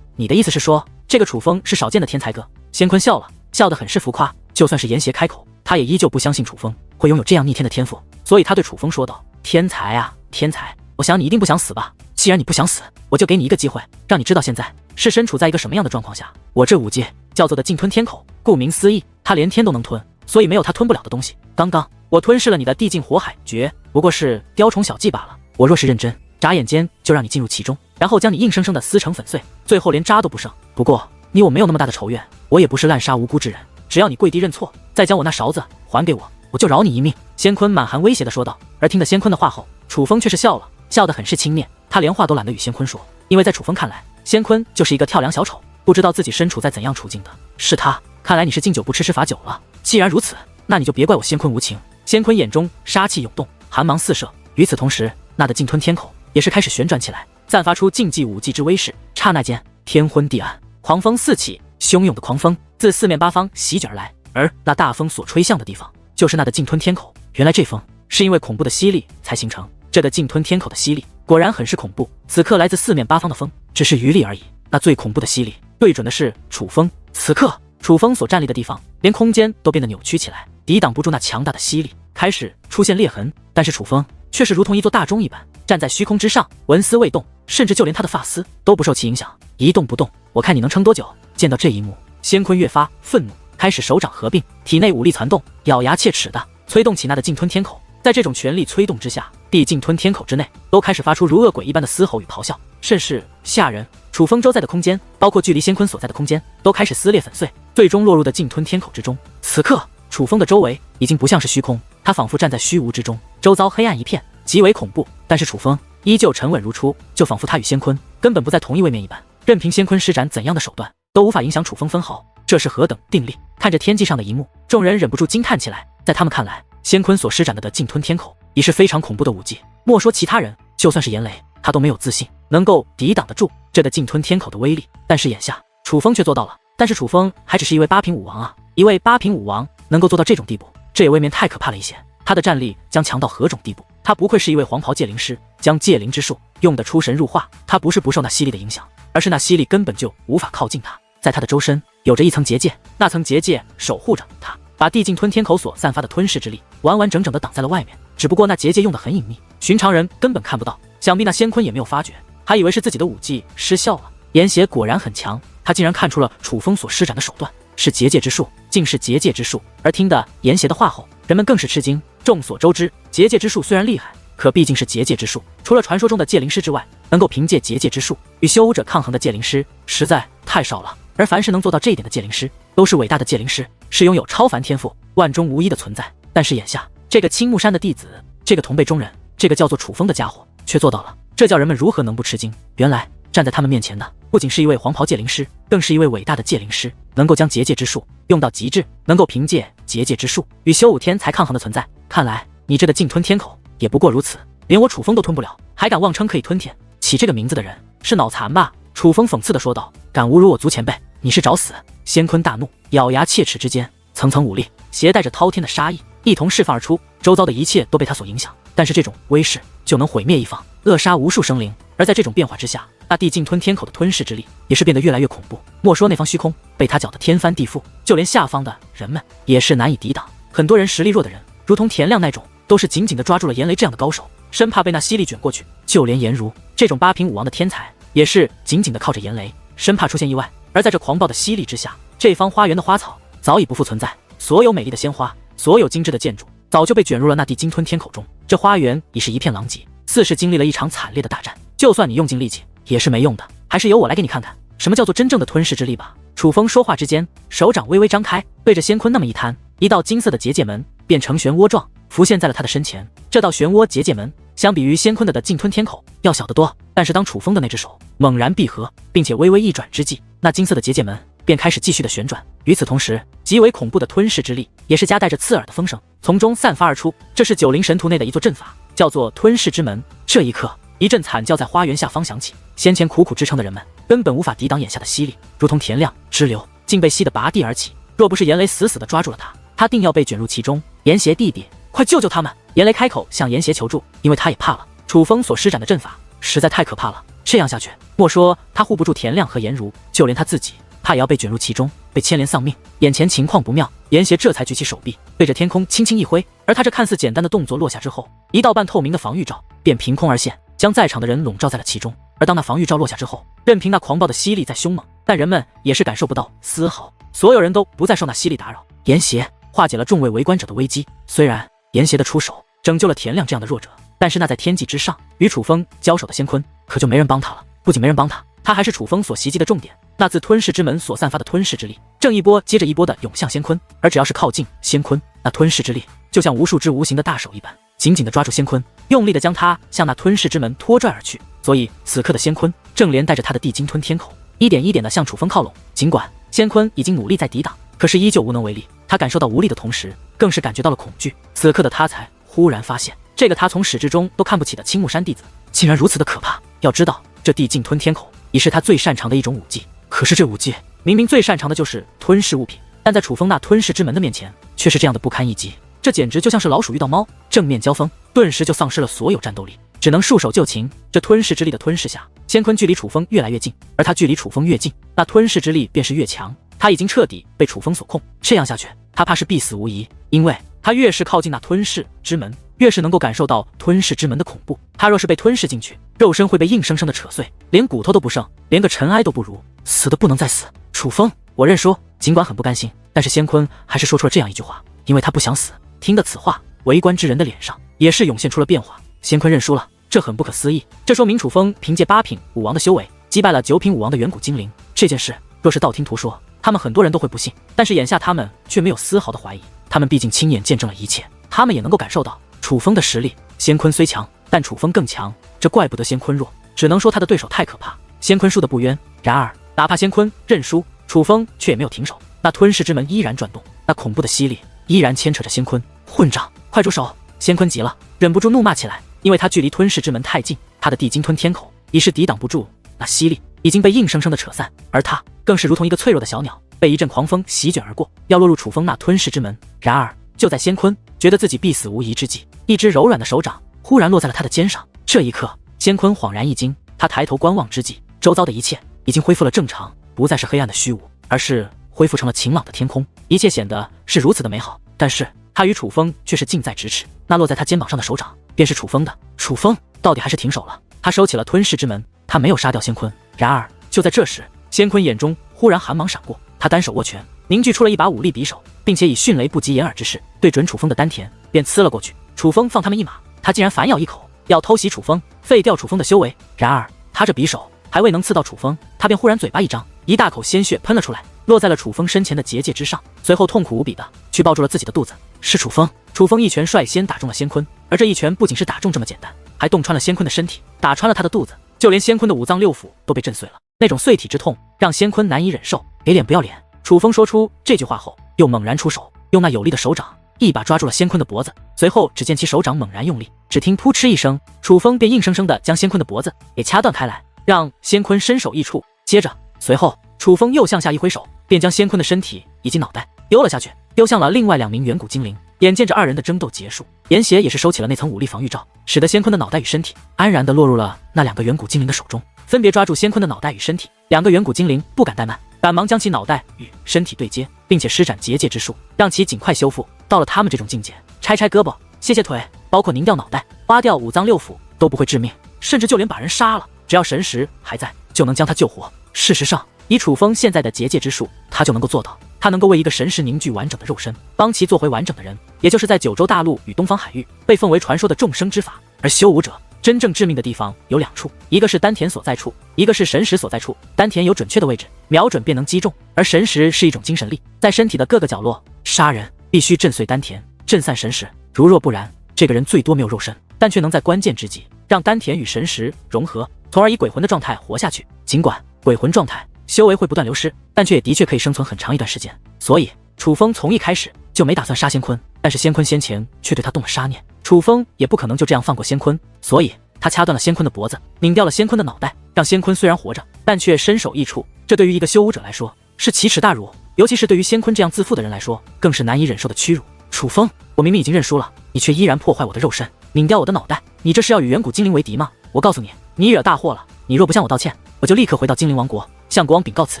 你的意思是说，这个楚风是少见的天才哥？仙坤笑了，笑得很是浮夸。就算是严邪开口，他也依旧不相信楚风会拥有这样逆天的天赋，所以他对楚风说道：“天才啊，天才！我想你一定不想死吧？既然你不想死，我就给你一个机会，让你知道现在是身处在一个什么样的状况下。我这武技叫做的禁吞天口，顾名思义，他连天都能吞，所以没有他吞不了的东西。刚刚我吞噬了你的地禁火海诀，不过是雕虫小技罢了。我若是认真，眨眼间就让你进入其中，然后将你硬生生的撕成粉碎，最后连渣都不剩。不过你我没有那么大的仇怨，我也不是滥杀无辜之人，只要你跪地认错，再将我那勺子还给我，我就饶你一命。”仙坤满含威胁的说道。而听得仙坤的话后，楚风却是笑了，笑得很是轻蔑。他连话都懒得与仙坤说，因为在楚风看来，仙坤就是一个跳梁小丑，不知道自己身处在怎样处境的是他。看来你是敬酒不吃吃罚酒了。既然如此，那你就别怪我仙坤无情。仙坤眼中杀气涌动，寒芒四射。与此同时，那的禁吞天口也是开始旋转起来，散发出禁忌武技之威势。刹那间，天昏地暗，狂风四起，汹涌的狂风自四面八方席卷而来，而那大风所吹向的地方，就是那的禁吞天口。原来这风是因为恐怖的吸力才形成，这的禁吞天口的吸力果然很是恐怖。此刻来自四面八方的风只是余力而已，那最恐怖的吸力对准的是楚风。此刻楚风所站立的地方，连空间都变得扭曲起来，抵挡不住那强大的吸力，开始出现裂痕。但是楚风却是如同一座大钟一般，站在虚空之上，纹丝未动，甚至就连他的发丝都不受其影响，一动不动。我看你能撑多久？见到这一幕，仙坤越发愤怒，开始手掌合并，体内武力攒动，咬牙切齿的催动起那的禁吞天口。在这种全力催动之下，地禁吞天口之内都开始发出如恶鬼一般的嘶吼与咆哮，甚是吓人。楚风周在的空间，包括距离仙坤所在的空间，都开始撕裂粉碎，最终落入的禁吞天口之中。此刻楚风的周围已经不像是虚空，他仿佛站在虚无之中，周遭黑暗一片，极为恐怖。但是楚风依旧沉稳如初，就仿佛他与仙坤根本不在同一位面一般，任凭仙坤施展怎样的手段，都无法影响楚风分毫。这是何等定力！看着天际上的一幕，众人忍不住惊叹起来。在他们看来，仙坤所施展的禁吞天口已是非常恐怖的武技，莫说其他人，就算是严雷，他都没有自信能够抵挡得住这的禁吞天口的威力。但是眼下楚风却做到了。但是楚风还只是一位八品武王啊，一位八品武王能够做到这种地步，这也未免太可怕了一些。他的战力将强到何种地步？他不愧是一位黄袍戒灵师，将戒灵之术用得出神入化。他不是不受那吸力的影响，而是那吸力根本就无法靠近他。在他的周身有着一层结界，那层结界守护着他，把地禁吞天口所散发的吞噬之力完完整整的挡在了外面。只不过那结界用得很隐秘，寻常人根本看不到，想必那仙坤也没有发觉，还以为是自己的武技失效了。严邪果然很强，他竟然看出了楚风所施展的手段是结界之术，竟是结界之术。而听得严邪的话后，人们更是吃惊。众所周知，结界之术虽然厉害，可毕竟是结界之术，除了传说中的戒灵师之外，能够凭借结界之术与修武者抗衡的戒灵师实在太少了。而凡是能做到这一点的戒灵师，都是伟大的戒灵师，是拥有超凡天赋、万中无一的存在。但是眼下这个青木山的弟子，这个同辈中人，这个叫做楚风的家伙却做到了，这叫人们如何能不吃惊？原来站在他们面前的不仅是一位黄袍戒灵师，更是一位伟大的戒灵师，能够将结界之术用到极致，能够凭借结界之术与修武天才抗衡的存在。看来你这个净吞天口也不过如此，连我楚风都吞不了，还敢妄称可以吞天？起这个名字的人是脑残吧？楚风讽刺地说道。敢侮辱我族前辈，你是找死！仙坤大怒，咬牙切齿之间，层层武力携带着滔天的杀意一同释放而出，周遭的一切都被他所影响。但是这种威势就能毁灭一方，扼杀无数生灵。而在这种变化之下，那地净吞天口的吞噬之力也是变得越来越恐怖。莫说那方虚空被他搅得天翻地覆，就连下方的人们也是难以抵挡。很多人实力弱的人，如同田亮那种，都是紧紧地抓住了严雷这样的高手，生怕被那吸力卷过去。就连颜如这种8品武王的天才，也是紧紧地靠着严雷，生怕出现意外。而在这狂暴的吸力之下，这方花园的花草早已不复存在，所有美丽的鲜花，所有精致的建筑，早就被卷入了那地鲸吞天口中。这花园已是一片狼藉，似是经历了一场惨烈的大战。就算你用尽力气，也是没用的，还是由我来给你看看什么叫做真正的吞噬之力吧。楚风说话之间，手掌微微张开，对着仙坤那么一摊，一道金色的结界门便呈漩涡状浮现在了他的身前。这道漩涡结界门相比于仙坤的净吞天口要小得多，但是当楚风的那只手猛然闭合，并且微微一转之际，那金色的结界门便开始继续的旋转。与此同时，极为恐怖的吞噬之力也是夹带着刺耳的风声从中散发而出。这是九灵神图内的一座阵法，叫做吞噬之门。这一刻，一阵惨叫在花园下方响起，先前苦苦支撑的人们根本无法抵挡眼下的吸力，如同田亮支流，竟被吸得拔地而起。若不是严雷死死地抓住了他，他定要被卷入其中。严邪弟弟，快救救他们！严雷开口向严邪求助，因为他也怕了。楚风所施展的阵法实在太可怕了，这样下去，莫说他护不住田亮和颜如，就连他自己怕也要被卷入其中，被牵连丧命。眼前情况不妙，严邪这才举起手臂，对着天空轻轻一挥。而他这看似简单的动作落下之后，一道半透明的防御罩便凭空而现，将在场的人笼罩在了其中。而当那防御罩落下之后，任凭那狂暴的吸力再凶猛，但人们也是感受不到丝毫，所有人都不再受那吸力打扰。严邪化解了众位围观者的危机。虽然严邪的出手拯救了田亮这样的弱者，但是那在天际之上与楚风交手的仙坤可就没人帮他了。不仅没人帮他，他还是楚风所袭击的重点。那自吞噬之门所散发的吞噬之力，正一波接着一波的涌向仙坤。而只要是靠近仙坤，那吞噬之力就像无数只无形的大手一般，紧紧地抓住仙坤，用力地将他向那吞噬之门拖拽而去。所以此刻的仙坤正连带着他的地鲸吞天口，一点一点地向楚风靠拢。尽管仙坤已经努力在抵挡，可是依旧无能为力。他感受到无力的同时，更是感觉到了恐惧。此刻的他才忽然发现，这个他从始至终都看不起的青木山弟子，竟然如此的可怕。要知道，这地鲸吞天口已是他最擅长的一种武技。可是这武技明明最擅长的就是吞噬物品，但在楚风那吞噬之门的面前，却是这样的不堪一击。这简直就像是老鼠遇到猫，正面交锋，顿时就丧失了所有战斗力，只能束手就擒。这吞噬之力的吞噬下，仙坤距离楚风越来越近，而他距离楚风越近，那吞噬之力便是越强。他已经彻底被楚风所控，这样下去，他怕是必死无疑。因为他越是靠近那吞噬之门，越是能够感受到吞噬之门的恐怖。他若是被吞噬进去，肉身会被硬生生的扯碎，连骨头都不剩，连个尘埃都不如，死的不能再死。楚风，我认输。尽管很不甘心，但是仙坤还是说出了这样一句话，因为他不想死。听得此话，围观之人的脸上也是涌现出了变化。仙坤认输了，这很不可思议。这说明楚风凭借8品武王的修为，击败了9品武王的远古精灵。这件事若是道听途说，他们很多人都会不信，但是眼下他们却没有丝毫的怀疑。他们毕竟亲眼见证了一切，他们也能够感受到楚风的实力。仙坤虽强，但楚风更强，这怪不得仙坤弱，只能说他的对手太可怕。仙坤输得不冤。然而哪怕仙坤认输，楚风却也没有停手，那吞噬之门依然转动，那恐怖的吸力依然牵扯着仙坤。混账，快住手！仙坤急了，忍不住怒骂起来，因为他距离吞噬之门太近，他的地鲸吞天口已是抵挡不住那吸力，已经被硬生生的扯散，而他更是如同一个脆弱的小鸟，被一阵狂风席卷而过，要落入楚风那吞噬之门。然而就在仙坤觉得自己必死无疑之际，一只柔软的手掌忽然落在了他的肩上。这一刻，仙坤恍然一惊，他抬头观望之际，周遭的一切已经恢复了正常，不再是黑暗的虚无，而是恢复成了晴朗的天空，一切显得是如此的美好。但是他与楚风却是近在咫尺，那落在他肩膀上的手掌便是楚风的。楚风到底还是停手了，他收起了吞噬之门，他没有杀掉仙坤。然而就在这时，仙坤眼中忽然寒芒闪过，他单手握拳，凝聚出了一把武力匕首，并且以迅雷不及掩耳之势对准楚风的丹田便刺了过去。楚风放他们一马，他竟然反咬一口，要偷袭楚风，废掉楚风的修为。然而他这匕首还未能刺到楚风，他便忽然嘴巴一张，一大口鲜血喷了出来，落在了楚风身前的结界之上，随后痛苦无比的去抱住了自己的肚子。是楚风。楚风一拳率先打中了仙坤，而这一拳不仅是打中这么简单，还洞穿了仙坤的身体，打穿了他的肚子。就连仙坤的五脏六腑都被震碎了。那种碎体之痛让仙坤难以忍受，给脸不要脸。楚风说出这句话后，又猛然出手，用那有力的手掌一把抓住了仙坤的脖子，随后只见其手掌猛然用力，只听扑哧一声，楚风便硬生生地将仙坤的脖子给掐断开来，让仙坤身首异处。接着，随后楚风又向下一挥手，便将仙坤的身体以及脑袋丢了下去，丢向了另外2名远古精灵。眼见着2人的争斗结束，严邪也是收起了那层武力防御罩，使得仙坤的脑袋与身体安然地落入了那2个远古精灵的手中，分别抓住仙坤的脑袋与身体。2个远古精灵不敢怠慢，赶忙将其脑袋与身体对接，并且施展结界之术，让其尽快修复。到了他们这种境界，拆胳膊、卸腿，包括拧掉脑袋、挖掉五脏六腑都不会致命，甚至就连把人杀了，只要神识还在，就能将他救活。事实上，以楚风现在的结界之术，他就能够做到。他能够为一个神识凝聚完整的肉身，帮其做回完整的人，也就是在九州大陆与东方海域被奉为传说的众生之法。而修武者真正致命的地方有2处，一个是丹田所在处，一个是神识所在处。丹田有准确的位置，瞄准便能击中，而神识是一种精神力，在身体的各个角落。杀人必须震碎丹田，震散神识，如若不然，这个人最多没有肉身，但却能在关键之际让丹田与神识融合，从而以鬼魂的状态活下去。尽管鬼魂状态修为会不断流失，但却也的确可以生存很长一段时间。所以楚风从一开始就没打算杀仙坤，但是仙坤先前却对他动了杀念，楚风也不可能就这样放过仙坤，所以他掐断了仙坤的脖子，拧掉了仙坤的脑袋，让仙坤虽然活着，但却身首异处。这对于一个修武者来说是奇耻大辱，尤其是对于仙坤这样自负的人来说，更是难以忍受的屈辱。楚风，我明明已经认输了，你却依然破坏我的肉身，拧掉我的脑袋，你这是要与远古精灵为敌吗？我告诉你，你惹大祸了，你若不向我道歉，我就立刻回到精灵王国，向国王禀告此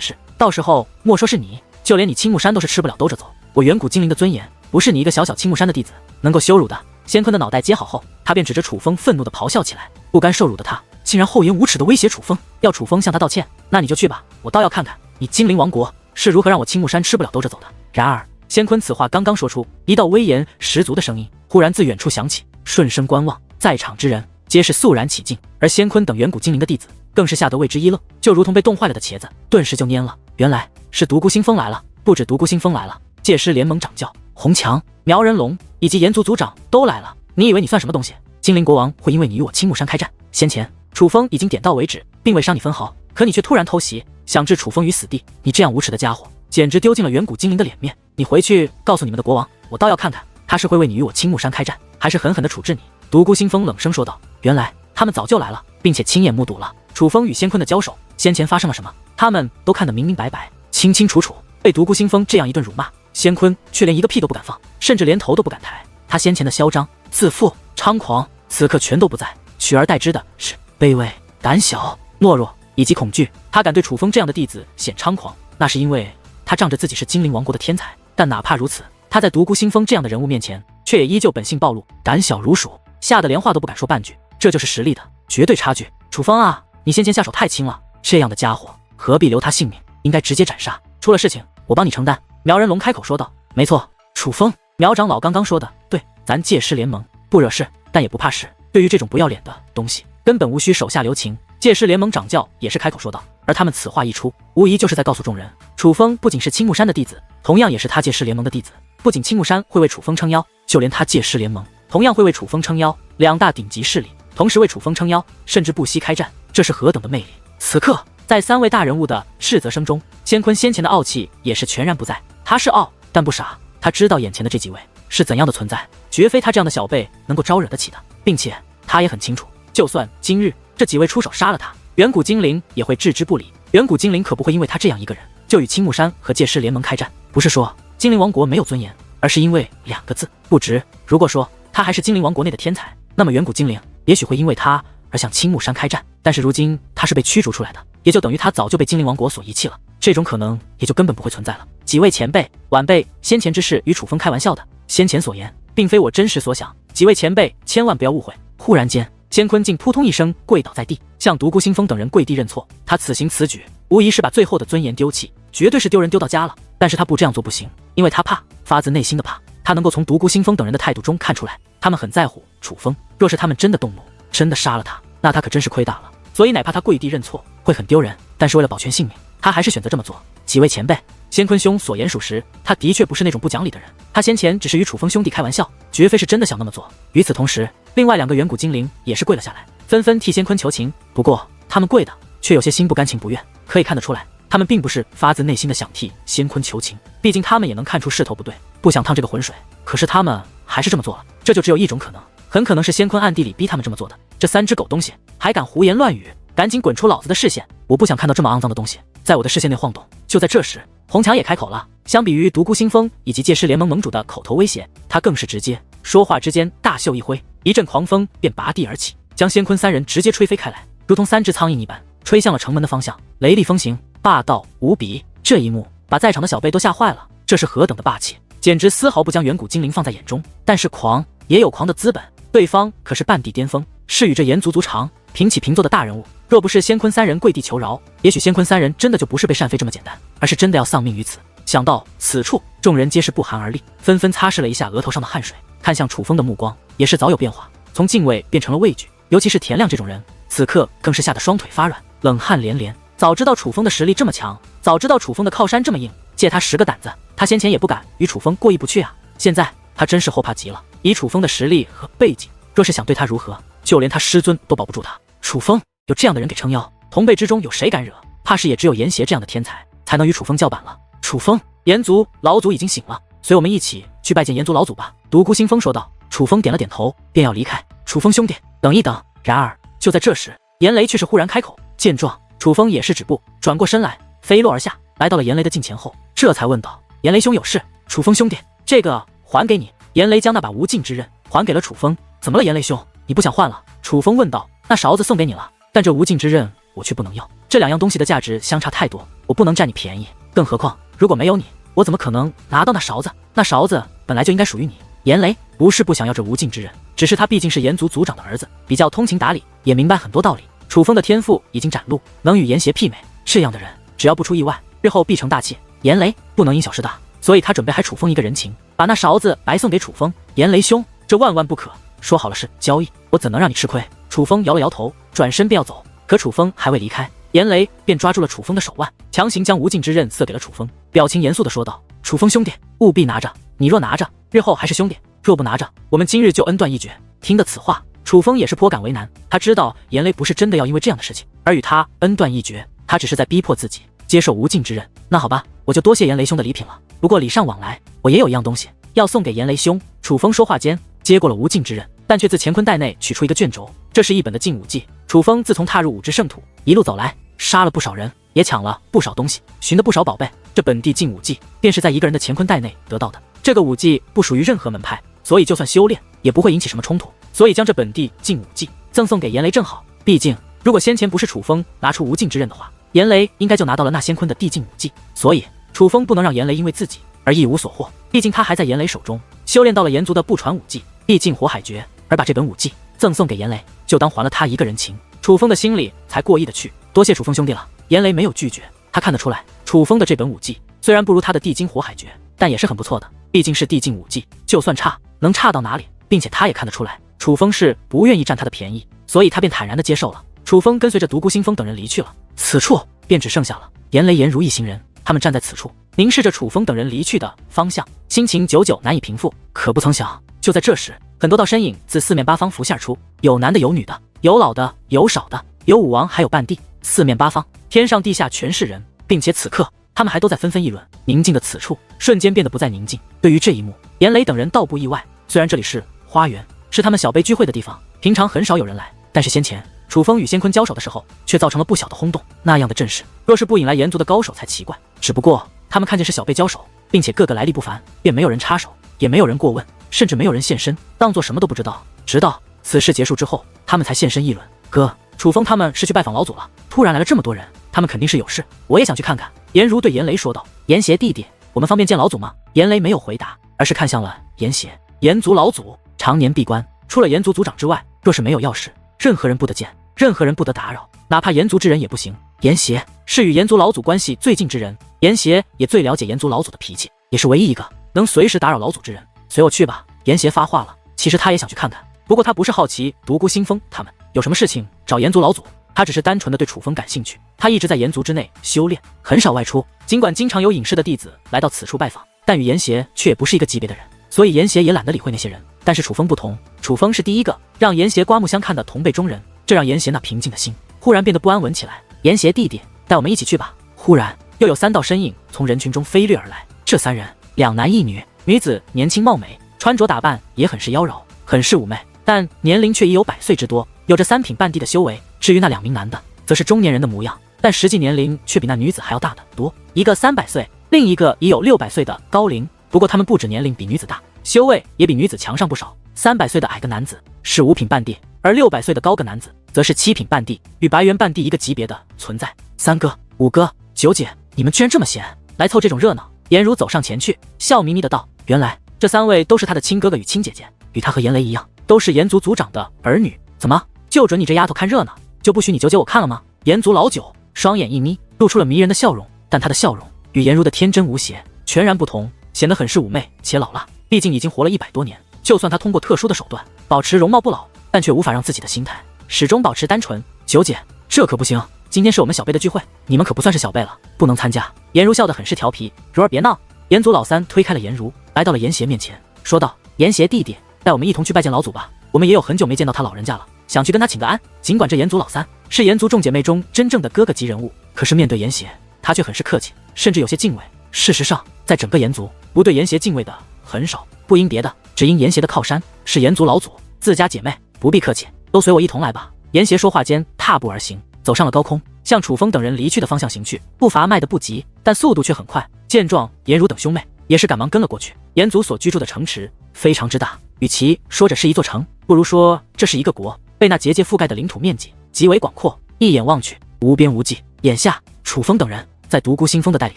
事。到时候莫说是你，就连你青木山都是吃不了兜着走。我远古精灵的尊严，不是你一个小小青木山的弟子能够羞辱的。仙坤的脑袋接好后，他便指着楚风愤怒地咆哮起来。不甘受辱的他，竟然厚颜无耻地威胁楚风，要楚风向他道歉。那你就去吧，我倒要看看你精灵王国是如何让我青木山吃不了兜着走的。然而仙坤此话刚刚说出，一道威严十足的声音忽然自远处响起。顺声观望，在场之人皆是肃然起敬，而仙坤等远古精灵的弟子更是吓得为之一愣，就如同被冻坏了的茄子，顿时就蔫了。原来是独孤星风来了。不止独孤星风来了，界师联盟掌教红强、苗人龙以及炎族族长都来了。你以为你算什么东西？精灵国王会因为你与我青木山开战？先前楚风已经点到为止，并未伤你分毫，可你却突然偷袭，想置楚风于死地。你这样无耻的家伙，简直丢尽了远古精灵的脸面。你回去告诉你们的国王，我倒要看看他是会为你与我青木山开战，还是狠狠地处置你。独孤星风冷声说道。原来他们早就来了，并且亲眼目睹了楚风与仙坤的交手，先前发生了什么，他们都看得明明白白、清清楚楚。被独孤星风这样一顿辱骂，仙坤却连一个屁都不敢放，甚至连头都不敢抬。他先前的嚣张、自负、猖狂，此刻全都不在，取而代之的是卑微、胆小、懦弱以及恐惧。他敢对楚风这样的弟子显猖狂，那是因为他仗着自己是精灵王国的天才，但哪怕如此，他在独孤星风这样的人物面前，却也依旧本性暴露，胆小如鼠，吓得连话都不敢说半句。这就是实力的绝对差距。楚风啊，你先前下手太轻了，这样的家伙何必留他性命，应该直接斩杀。出了事情我帮你承担。苗人龙开口说道。没错，楚风，苗长老刚刚说的对，咱界师联盟不惹事，但也不怕事。对于这种不要脸的东西，根本无需手下留情。界师联盟掌教也是开口说道。而他们此话一出，无疑就是在告诉众人，楚风不仅是青木山的弟子，同样也是他界师联盟的弟子。不仅青木山会为楚风撑腰，就连他界师联盟同样会为楚风撑腰。2大顶级势力同时为楚风撑腰，甚至不惜开战，这是何等的魅力！此刻在3位大人物的斥责声中，仙坤先前的傲气也是全然不在。他是傲，但不傻，他知道眼前的这几位是怎样的存在，绝非他这样的小辈能够招惹得起的，并且他也很清楚，就算今日这几位出手杀了他，远古精灵也会置之不理。远古精灵可不会因为他这样一个人就与青木山和界师联盟开战。不是说精灵王国没有尊严，而是因为2个字，不值。如果说他还是精灵王国内的天才，那么远古精灵也许会因为他而向青木山开战。但是如今他是被驱逐出来的，也就等于他早就被精灵王国所遗弃了，这种可能也就根本不会存在了。几位前辈晚辈先前之事与楚风开玩笑的，先前所言并非我真实所想，几位前辈千万不要误会。忽然间仙坤竟扑通一声跪倒在地，向独孤星风等人跪地认错。他此行此举无疑是把最后的尊严丢弃，绝对是丢人丢到家了。但是他不这样做不行，因为他怕，发自内心的怕。他能够从独孤星风等人的态度中看出来，他们很在乎楚风。若是他们真的动怒，真的杀了他，那他可真是亏大了。所以哪怕他跪地认错会很丢人，但是为了保全性命，他还是选择这么做。几位前辈，仙坤兄所言属实，他的确不是那种不讲理的人，他先前只是与楚风兄弟开玩笑，绝非是真的想那么做。与此同时，另外2个远古精灵也是跪了下来，纷纷替仙坤求情。不过他们跪的却有些心不甘情不愿，可以看得出来，他们并不是发自内心的想替仙坤求情，毕竟他们也能看出势头不对，不想烫这个浑水。可是他们还是这么做了，这就只有一种可能，很可能是仙坤暗地里逼他们这么做的。这3只狗东西还敢胡言乱语，赶紧滚出老子的视线！我不想看到这么肮脏的东西在我的视线内晃动。就在这时，红强也开口了。相比于独孤星风以及界师联盟盟主的口头威胁，他更是直接。说话之间，大袖一挥，一阵狂风便拔地而起，将仙坤3人直接吹飞开来，如同3只苍蝇一般，吹向了城门的方向。雷厉风行，霸道无比。这一幕把在场的小辈都吓坏了，这是何等的霸气，简直丝毫不将远古精灵放在眼中。但是狂也有狂的资本，对方可是半地巅峰，是与这炎族族长平起平坐的大人物。若不是仙坤3人跪地求饶，也许仙坤3人真的就不是被单飞这么简单，而是真的要丧命于此。想到此处，众人皆是不寒而栗，纷纷擦拭了一下额头上的汗水，看向楚风的目光也是早有变化，从敬畏变成了畏惧。尤其是田亮这种人，此刻更是吓得双腿发软，冷汗连连。早知道楚风的实力这么强，早知道楚风的靠山这么硬，借他10个胆子，他先前也不敢与楚风过意不去啊。现在他真是后怕极了，以楚风的实力和背景，若是想对他如何，就连他师尊都保不住他。楚风有这样的人给撑腰，同辈之中有谁敢惹？怕是也只有炎邪这样的天才才能与楚风叫板了。楚风，炎族老祖已经醒了，随我们一起去拜见炎族老祖吧。独孤星风说道。楚风点了点头，便要离开。楚风兄弟，等一等。然而就在这时，炎雷却是忽然开口。见状，楚风也是止步，转过身来，飞落而下，来到了炎雷的近前后，这才问道：炎雷兄有事？楚风兄弟，这个还给你。炎雷将那把无尽之刃还给了楚风。怎么了，炎雷兄？你不想换了？楚风问道。那勺子送给你了，但这无尽之刃我却不能要，这2样东西的价值相差太多，我不能占你便宜。更何况如果没有你，我怎么可能拿到那勺子？那勺子本来就应该属于你。炎雷不是不想要这无尽之刃，只是他毕竟是炎族族长的儿子，比较通情达理，也明白很多道理。楚风的天赋已经展露，能与炎邪媲美，这样的人只要不出意外，日后必成大器。炎雷不能因小失大，所以他准备还楚风一个人情，把那勺子白送给楚风。炎雷兄，这万万不可，说好了是交易，我怎能让你吃亏？楚风摇了摇头，转身便要走，可楚风还未离开，炎雷便抓住了楚风的手腕，强行将无尽之刃塞给了楚风，表情严肃地说道：楚风兄弟，务必拿着，你若拿着，日后还是兄弟；若不拿着，我们今日就恩断义绝。听得此话，楚风也是颇感为难，他知道炎雷不是真的要因为这样的事情而与他恩断义绝，他只是在逼迫自己接受无尽之刃。那好吧，我就多谢炎雷兄的礼品了，不过礼尚往来，我也有一样东西要送给炎雷兄。楚风说话间接过了无尽之刃，但却自乾坤袋内取出一个卷轴，这是一本的禁武记。楚风自从踏入武之圣土，一路走来，杀了不少人，也抢了不少东西，寻得不少宝贝。这本地禁武记便是在一个人的乾坤袋内得到的。这个武技不属于任何门派，所以就算修炼也不会引起什么冲突，所以将这本地禁武记赠送给炎雷正好。毕竟如果先前不是楚风拿出无尽之刃的话，炎雷应该就拿到了那仙坤的地禁武技，所以楚风不能让炎雷因为自己而一无所获。毕竟他还在炎雷手中修炼到了炎族的不传武技地禁火海诀，而把这本武技赠送给炎雷，就当还了他一个人情。楚风的心里才过意的去，多谢楚风兄弟了。炎雷没有拒绝，他看得出来楚风的这本武技虽然不如他的地禁火海诀，但也是很不错的，毕竟是地禁武技，就算差能差到哪里？并且他也看得出来楚风是不愿意占他的便宜，所以他便坦然地接受了。楚风跟随着独孤星风等人离去了，此处便只剩下了炎雷、炎如一行人，他们站在此处凝视着楚风等人离去的方向，心情久久难以平复。可不曾想，就在这时，很多道身影自四面八方浮现而出，有男的，有女的，有老的，有少的，有武王，还有半帝。四面八方，天上地下全是人，并且此刻他们还都在纷纷议论。宁静的此处瞬间变得不再宁静。对于这一幕，炎雷等人倒不意外，虽然这里是花园，是他们小辈聚会的地方，平常很少有人来，但是先前楚风与仙坤交手的时候，却造成了不小的轰动。那样的阵势，若是不引来炎族的高手才奇怪。只不过他们看见是小辈交手，并且个个来历不凡，便没有人插手，也没有人过问，甚至没有人现身，当作什么都不知道。直到此事结束之后，他们才现身议论。哥，楚风他们是去拜访老祖了，突然来了这么多人，他们肯定是有事，我也想去看看。颜如对炎雷说道。炎邪弟弟，我们方便见老祖吗？炎雷没有回答，而是看向了炎邪。炎族老祖常年闭关，除了炎族族长之外，若是没有要事，任何人不得见，任何人不得打扰，哪怕炎族之人也不行。炎邪是与炎族老祖关系最近之人，炎邪也最了解炎族老祖的脾气，也是唯一一个能随时打扰老祖之人。随我去吧。炎邪发话了，其实他也想去看看，不过他不是好奇独孤星风他们有什么事情找炎族老祖，他只是单纯的对楚风感兴趣。他一直在炎族之内修炼，很少外出，尽管经常有隐士的弟子来到此处拜访，但与炎邪却也不是一个级别的人，所以炎邪也懒得理会那些人。但是楚风不同，楚风是第一个让炎邪刮目相看的同辈中人，这让炎邪那平静的心忽然变得不安稳起来。严邪弟弟，带我们一起去吧。忽然又有3道身影从人群中飞掠而来，这3人2男1女，女子年轻貌美，穿着打扮也很是妖娆，很是妩媚，但年龄却已有100岁之多，有着3品半地的修为。至于那2名男的，则是中年人的模样，但实际年龄却比那女子还要大得多，一个300岁，另一个已有600岁的高龄。不过他们不止年龄比女子大，修为也比女子强上不少。300岁的矮个男子是5品半地，而600岁的高个男子则是7品半地，与白猿半地一个级别的存在。3哥、5哥、9姐，你们居然这么闲，来凑这种热闹。颜如走上前去，笑眯眯的道：原来这3位都是他的亲哥哥与亲姐姐，与他和颜雷一样，都是颜族族长的儿女。怎么，就准你这丫头看热闹，就不许你9姐我看了吗？颜族老九双眼一眯，露出了迷人的笑容，但他的笑容与颜如的天真无邪全然不同，显得很是妩媚且老辣。毕竟已经活了100多年，就算他通过特殊的手段保持容貌不老，但却无法让自己的心态始终保持单纯。9姐，这可不行，今天是我们小辈的聚会，你们可不算是小辈了，不能参加。颜如笑得很是调皮，如儿别闹。颜族老3推开了颜如，来到了颜邪面前，说道：颜邪弟弟，带我们一同去拜见老祖吧，我们也有很久没见到他老人家了，想去跟他请个安。尽管这颜族老3是颜族众姐妹中真正的哥哥级人物，可是面对颜邪，他却很是客气，甚至有些敬畏。事实上，在整个颜族，不对颜邪敬畏的很少，不因别的，只因颜邪的靠山是颜族老祖，自家姐妹不必客气，都随我一同来吧。颜邪说话间踏步而行，走上了高空，向楚风等人离去的方向行去，步伐迈得不急，但速度却很快。见状，颜如等兄妹也是赶忙跟了过去。颜族所居住的城池非常之大，与其说这是一座城，不如说这是一个国，被那结界覆盖的领土面积极为广阔，一眼望去无边无际。眼下，楚风等人在独孤星风的带领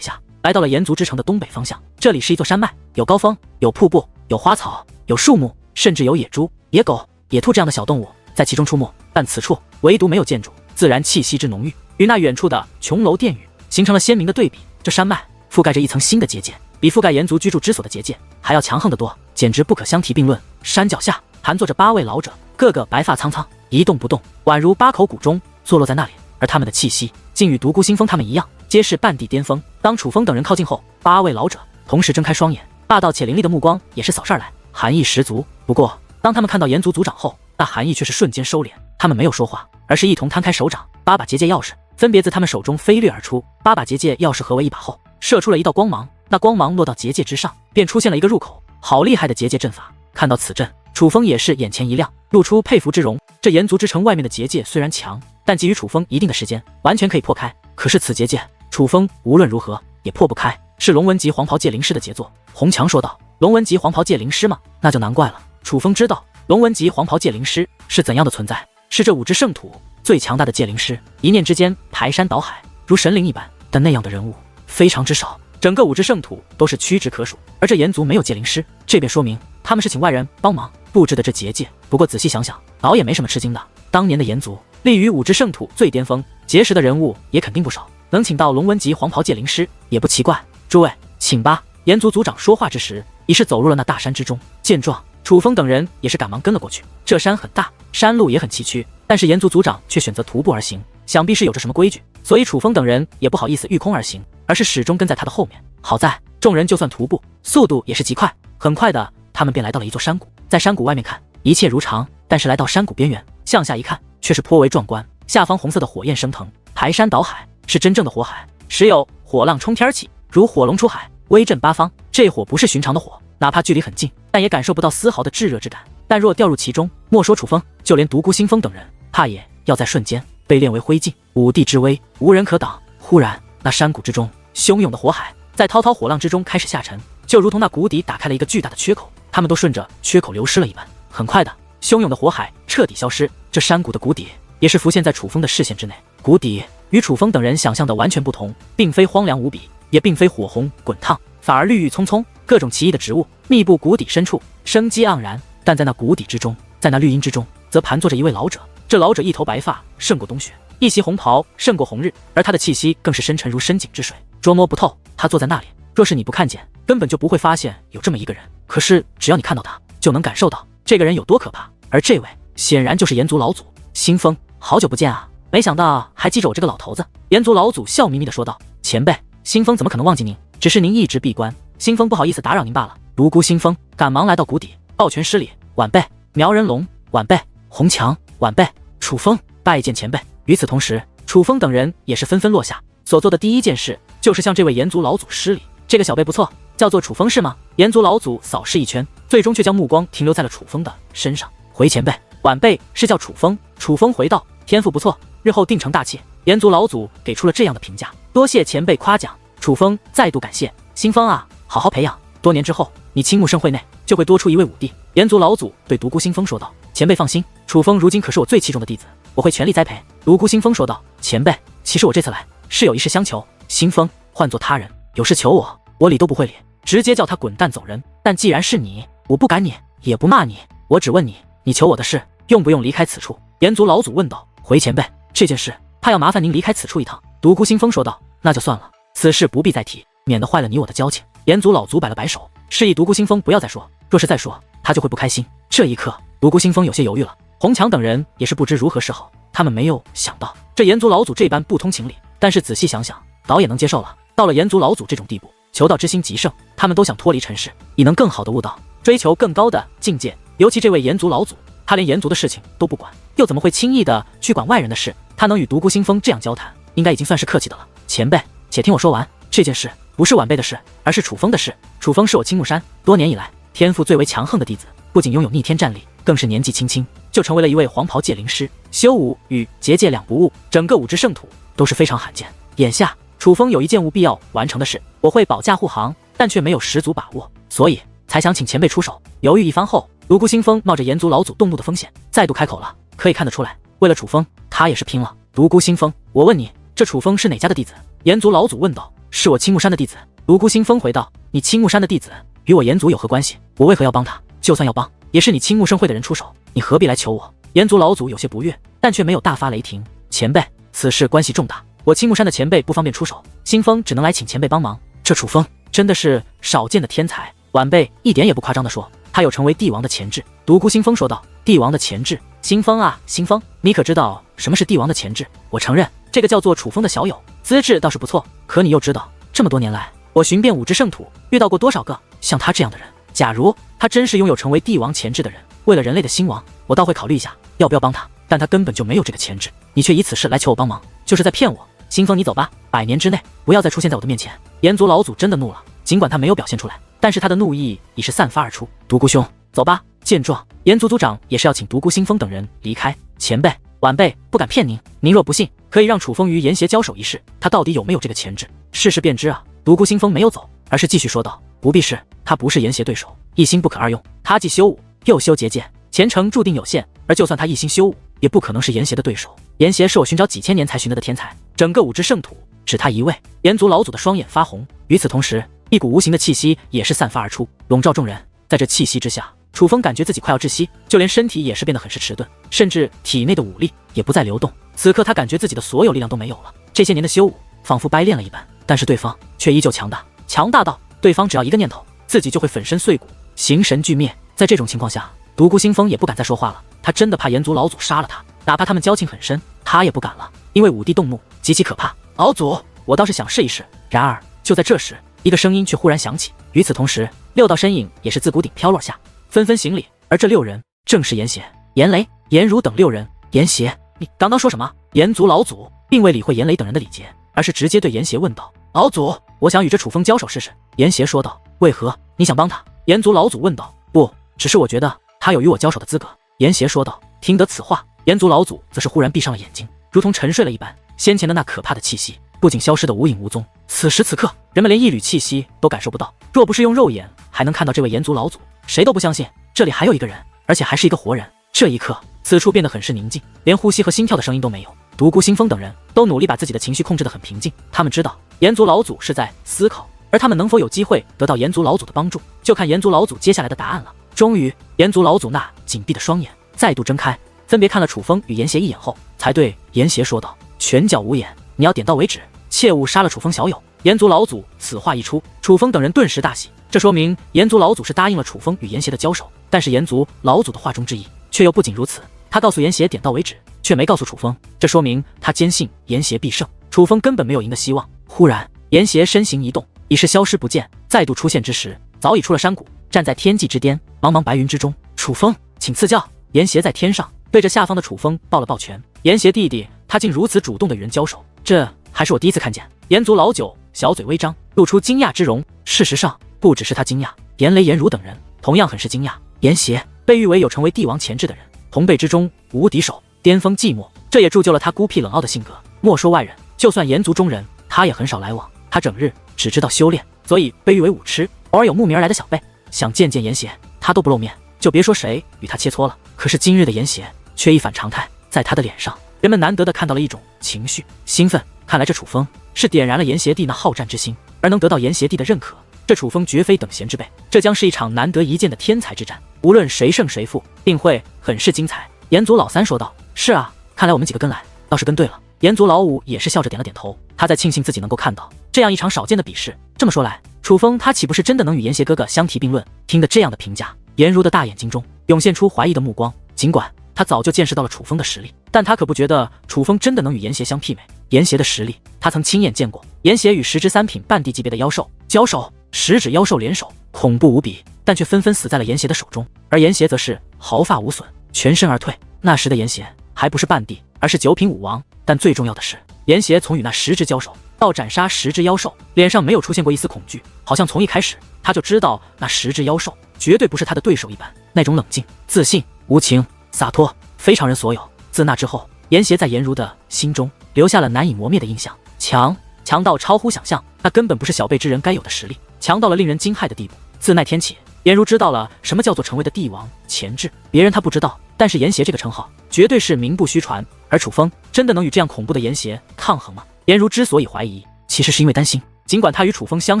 下，来到了颜族之城的东北方向。这里是一座山脉，有高峰，有瀑布，有花草，有树木，甚至有野猪、野狗、野兔这样的小动物在其中出没。但此处唯独没有建筑，自然气息之浓郁，与那远处的琼楼殿宇形成了鲜明的对比。这山脉覆盖着一层新的结界，比覆盖颜族居住之所的结界还要强横得多，简直不可相提并论。山脚下盘坐着8位老者，个个白发苍苍，一动不动，宛如8口古钟坐落在那里，而他们的气息竟与独孤星风他们一样，皆是半地巅峰。当楚风等人靠近后，8位老者同时睁开双眼，霸道且凌厉的目光也是扫视而来，寒意十足。不过当他们看到颜族族长后，那寒意却是瞬间收敛，他们没有说话，而是一同摊开手掌，8把结界钥匙分别自他们手中飞掠而出。8把结界钥匙合为一把后，射出了一道光芒，那光芒落到结界之上，便出现了一个入口。好厉害的结界阵法！看到此阵，楚风也是眼前一亮，露出佩服之容。这颜族之城外面的结界虽然强，但给予楚风一定的时间，完全可以破开。可是此结界，楚风无论如何也破不开，是龙纹级黄袍界灵师的杰作。红强说道：龙纹级黄袍界灵师吗？那就难怪了。楚风知道龙纹级黄袍界灵师是怎样的存在，是这5支圣土最强大的界灵师，一念之间排山倒海，如神灵一般。但那样的人物非常之少，整个5支圣土都是屈指可数。而这颜族没有界灵师，这便说明他们是请外人帮忙布置的这结界。不过仔细想想，倒也没什么吃惊的。当年的颜族立于5支圣土最巅峰，结识的人物也肯定不少，能请到龙纹级黄袍界灵师也不奇怪。诸位，请吧。颜族族长说话之时，已是走入了那大山之中。见状，楚风等人也是赶忙跟了过去。这山很大，山路也很崎岖，但是颜族族长却选择徒步而行，想必是有着什么规矩，所以楚风等人也不好意思御空而行，而是始终跟在他的后面。好在众人就算徒步，速度也是极快，很快的他们便来到了一座山谷。在山谷外面看，一切如常，但是来到山谷边缘，向下一看，却是颇为壮观。下方红色的火焰升腾，排山倒海，是真正的火海，时有火浪冲天起，如火龙出海，威震八方。这火不是寻常的火，哪怕距离很近，但也感受不到丝毫的炙热之感。但若掉入其中，莫说楚风，就连独孤星风等人，怕也要在瞬间被炼为灰烬。5帝之威，无人可挡。忽然，那山谷之中汹涌的火海在滔滔火浪之中开始下沉，就如同那谷底打开了一个巨大的缺口，他们都顺着缺口流失了一般。很快的，汹涌的火海彻底消失，这山谷的谷底也是浮现在楚风的视线之内。谷底与楚风等人想象的完全不同，并非荒凉无比，也并非火红滚烫，反而绿郁葱葱，各种奇异的植物密布谷底深处，生机盎然。但在那谷底之中，在那绿荫之中，则盘坐着一位老者。这老者一头白发胜过冬雪，一袭红袍胜过红日，而他的气息更是深沉如深井之水，捉摸不透。他坐在那里，若是你不看见，根本就不会发现有这么一个人。可是只要你看到他，就能感受到这个人有多可怕。而这位显然就是颜族老祖星风。好久不见啊，没想到还记着我这个老头子。颜族老祖笑眯眯地说道：前辈，星风怎么可能忘记您？只是您一直闭关，星风不好意思打扰您罢了。独孤星风赶忙来到谷底，抱拳施礼：晚辈苗人龙，晚辈红强，晚辈楚风，拜见前辈。与此同时，楚风等人也是纷纷落下，所做的第一件事就是向这位炎族老祖施礼。这个小辈不错，叫做楚风是吗？炎族老祖扫视一圈，最终却将目光停留在了楚风的身上。回前辈，晚辈是叫楚风。楚风回道：天赋不错，日后定成大器。炎族老祖给出了这样的评价，多谢前辈夸奖。楚风再度感谢。新风啊，好好培养，多年之后，你青木盛会内就会多出一位武帝。炎族老祖对独孤星风说道：前辈放心，楚风如今可是我最器重的弟子，我会全力栽培。独孤星风说道：前辈，其实我这次来是有一事相求。星风，换做他人，有事求我，我理都不会理，直接叫他滚蛋走人。但既然是你，我不赶你，也不骂你，我只问你，你求我的事，用不用离开此处？炎族老祖问道。回前辈，这件事怕要麻烦您离开此处一趟。独孤星风说道。那就算了，此事不必再提，免得坏了你我的交情。炎族老祖摆了摆手，示意独孤星风不要再说，若是再说，他就会不开心。这一刻，独孤星风有些犹豫了。红强等人也是不知如何是好，他们没有想到这炎族老祖这般不通情理，但是仔细想想，倒也能接受了。到了炎族老祖这种地步，求道之心极盛，他们都想脱离尘世，以能更好的悟道，追求更高的境界。尤其这位炎族老祖，他连炎族的事情都不管，又怎么会轻易的去管外人的事？他能与独孤星风这样交谈，应该已经算是客气的了。前辈，且听我说完，这件事不是晚辈的事，而是楚风的事。楚风是我青木山多年以来天赋最为强横的弟子，不仅拥有逆天战力，更是年纪轻轻就成为了一位黄袍界灵师，修武与结界两不误，整个武之圣土都是非常罕见。眼下楚风有一件务必要完成的事，我会保驾护航，但却没有十足把握，所以才想请前辈出手。犹豫一番后，独孤星风冒着炎族老祖动怒的风险，再度开口了。可以看得出来，为了楚风，他也是拼了。独孤星风，我问你，这楚风是哪家的弟子？炎族老祖问道。是我青木山的弟子。独孤星风回道。你青木山的弟子与我炎族有何关系？我为何要帮他？就算要帮，也是你青木盛会的人出手，你何必来求我？炎族老祖有些不悦，但却没有大发雷霆。前辈，此事关系重大，我青木山的前辈不方便出手，星风只能来请前辈帮忙。这楚风真的是少见的天才，晚辈一点也不夸张地说，他有成为帝王的潜质。独孤星风说道。帝王的潜质？星风啊，星风，你可知道什么是帝王的潜质？我承认，这个叫做楚风的小友资质倒是不错，可你又知道，这么多年来，我寻遍武之圣土，遇到过多少个像他这样的人？假如他真是拥有成为帝王潜质的人，为了人类的兴亡，我倒会考虑一下要不要帮他，但他根本就没有这个潜质，你却以此事来求我帮忙，就是在骗我。星风，你走吧，100年之内不要再出现在我的面前。炎族老祖真的怒了，尽管他没有表现出来，但是他的怒意已是散发而出。独孤兄，走吧。见状，炎族族长也是要请独孤星风等人离开。前辈，晚辈不敢骗您，您若不信，可以让楚风与炎邪交手一试，他到底有没有这个潜质，试试便知啊。独孤星风没有走，而是继续说道。不必试，他不是炎邪对手，一心不可二用，他既修武又修结界，前程注定有限，而就算他一心修武，也不可能是炎邪的对手。炎邪是我寻找几千年才寻得的天才，整个武之圣土只他一位。炎族老祖的双眼发红，与此同时，一股无形的气息也是散发而出，笼罩众人。在这气息之下，楚风感觉自己快要窒息，就连身体也是变得很是迟钝，甚至体内的武力也不再流动。此刻他感觉自己的所有力量都没有了，这些年的修武仿佛掰炼了一般，但是对方却依旧强大，强大到对方只要一个念头，自己就会粉身碎骨，形神俱灭。在这种情况下，独孤星风也不敢再说话了，他真的怕炎族老祖杀了他，哪怕他们交情很深，他也不敢了，因为武帝动怒极其可怕。老祖，我倒是想试一试。然而就在这时，一个声音却忽然响起，与此同时，6道身影也是自谷顶飘落下，纷纷行礼。而这6人正是炎邪、炎雷、炎儒等6人。炎邪，你刚刚说什么？炎族老祖并未理会炎雷等人的礼节，而是直接对炎邪问道。老祖，我想与这楚风交手试试。炎邪说道。为何？你想帮他？炎族老祖问道。不，只是我觉得他有与我交手的资格。炎邪说道。听得此话，炎族老祖则是忽然闭上了眼睛，如同沉睡了一般，先前的那可怕的气息不仅消失得无影无踪，此时此刻，人们连一缕气息都感受不到。若不是用肉眼还能看到这位炎族老祖，谁都不相信这里还有一个人，而且还是一个活人。这一刻，此处变得很是宁静，连呼吸和心跳的声音都没有。独孤星风等人都努力把自己的情绪控制得很平静，他们知道炎族老祖是在思考，而他们能否有机会得到炎族老祖的帮助，就看炎族老祖接下来的答案了。终于，炎族老祖那紧闭的双眼再度睁开，分别看了楚风与炎邪一眼后，才对炎邪说道：拳脚无眼，你要点到为止，切勿杀了楚风小友。炎族老祖此话一出，楚风等人顿时大喜，这说明炎族老祖是答应了楚风与炎邪的交手。但是炎族老祖的话中之意却又不仅如此，他告诉炎邪点到为止，却没告诉楚风，这说明他坚信炎邪必胜，楚风根本没有赢的希望。忽然，炎邪身形一动，已是消失不见，再度出现之时，早已出了山谷，站在天际之巅，茫茫白云之中。楚风，请赐教。炎邪在天上对着下方的楚风抱了抱拳。炎邪弟弟，他竟如此主动的与人交手，这还是我第一次看见。炎族老九小嘴微张，露出惊讶之容。事实上，不只是他惊讶，炎雷、炎如等人同样很是惊讶。炎邪被誉为有成为帝王潜质的人，同辈之中无敌手，巅峰寂寞，这也铸就了他孤僻冷傲的性格。莫说外人，就算炎族中人，他也很少来往。他整日只知道修炼，所以被誉为武痴。偶尔有慕名而来的小辈想见见炎邪，他都不露面，就别说谁与他切磋了。可是今日的炎邪却一反常态，在他的脸上，人们难得的看到了一种情绪，兴奋。看来这楚风是点燃了炎邪帝那好战之心，而能得到炎邪帝的认可，这楚风绝非等闲之辈。这将是一场难得一见的天才之战，无论谁胜谁负，定会很是精彩。炎族老三说道：“是啊，看来我们几个跟来，倒是跟对了。”炎族老五也是笑着点了点头，他在庆幸自己能够看到这样一场少见的比试。这么说来，楚风他岂不是真的能与炎邪哥哥相提并论？听得这样的评价，颜如的大眼睛中涌现出怀疑的目光。尽管他早就见识到了楚风的实力，但他可不觉得楚风真的能与炎邪相媲美。炎邪的实力，他曾亲眼见过。炎邪与10指3品半地级别的妖兽交手，10指妖兽联手，恐怖无比，但却纷纷死在了炎邪的手中。而炎邪则是毫发无损，全身而退。那时的炎邪还不是半地，而是9品武王。但最重要的是，炎邪从与那10只交手到斩杀10只妖兽，脸上没有出现过一丝恐惧，好像从一开始他就知道那10只妖兽绝对不是他的对手一般。那种冷静、自信、无情、洒脱，非常人所有。自那之后，炎邪在颜如的心中留下了难以磨灭的印象。强到超乎想象，那根本不是小辈之人该有的实力，强到了令人惊骇的地步。自那天起，颜如知道了什么叫做成为的帝王潜质，别人他不知道，但是炎邪这个称号绝对是名不虚传。而楚风真的能与这样恐怖的炎邪抗衡吗？颜如之所以怀疑，其实是因为担心。尽管他与楚风相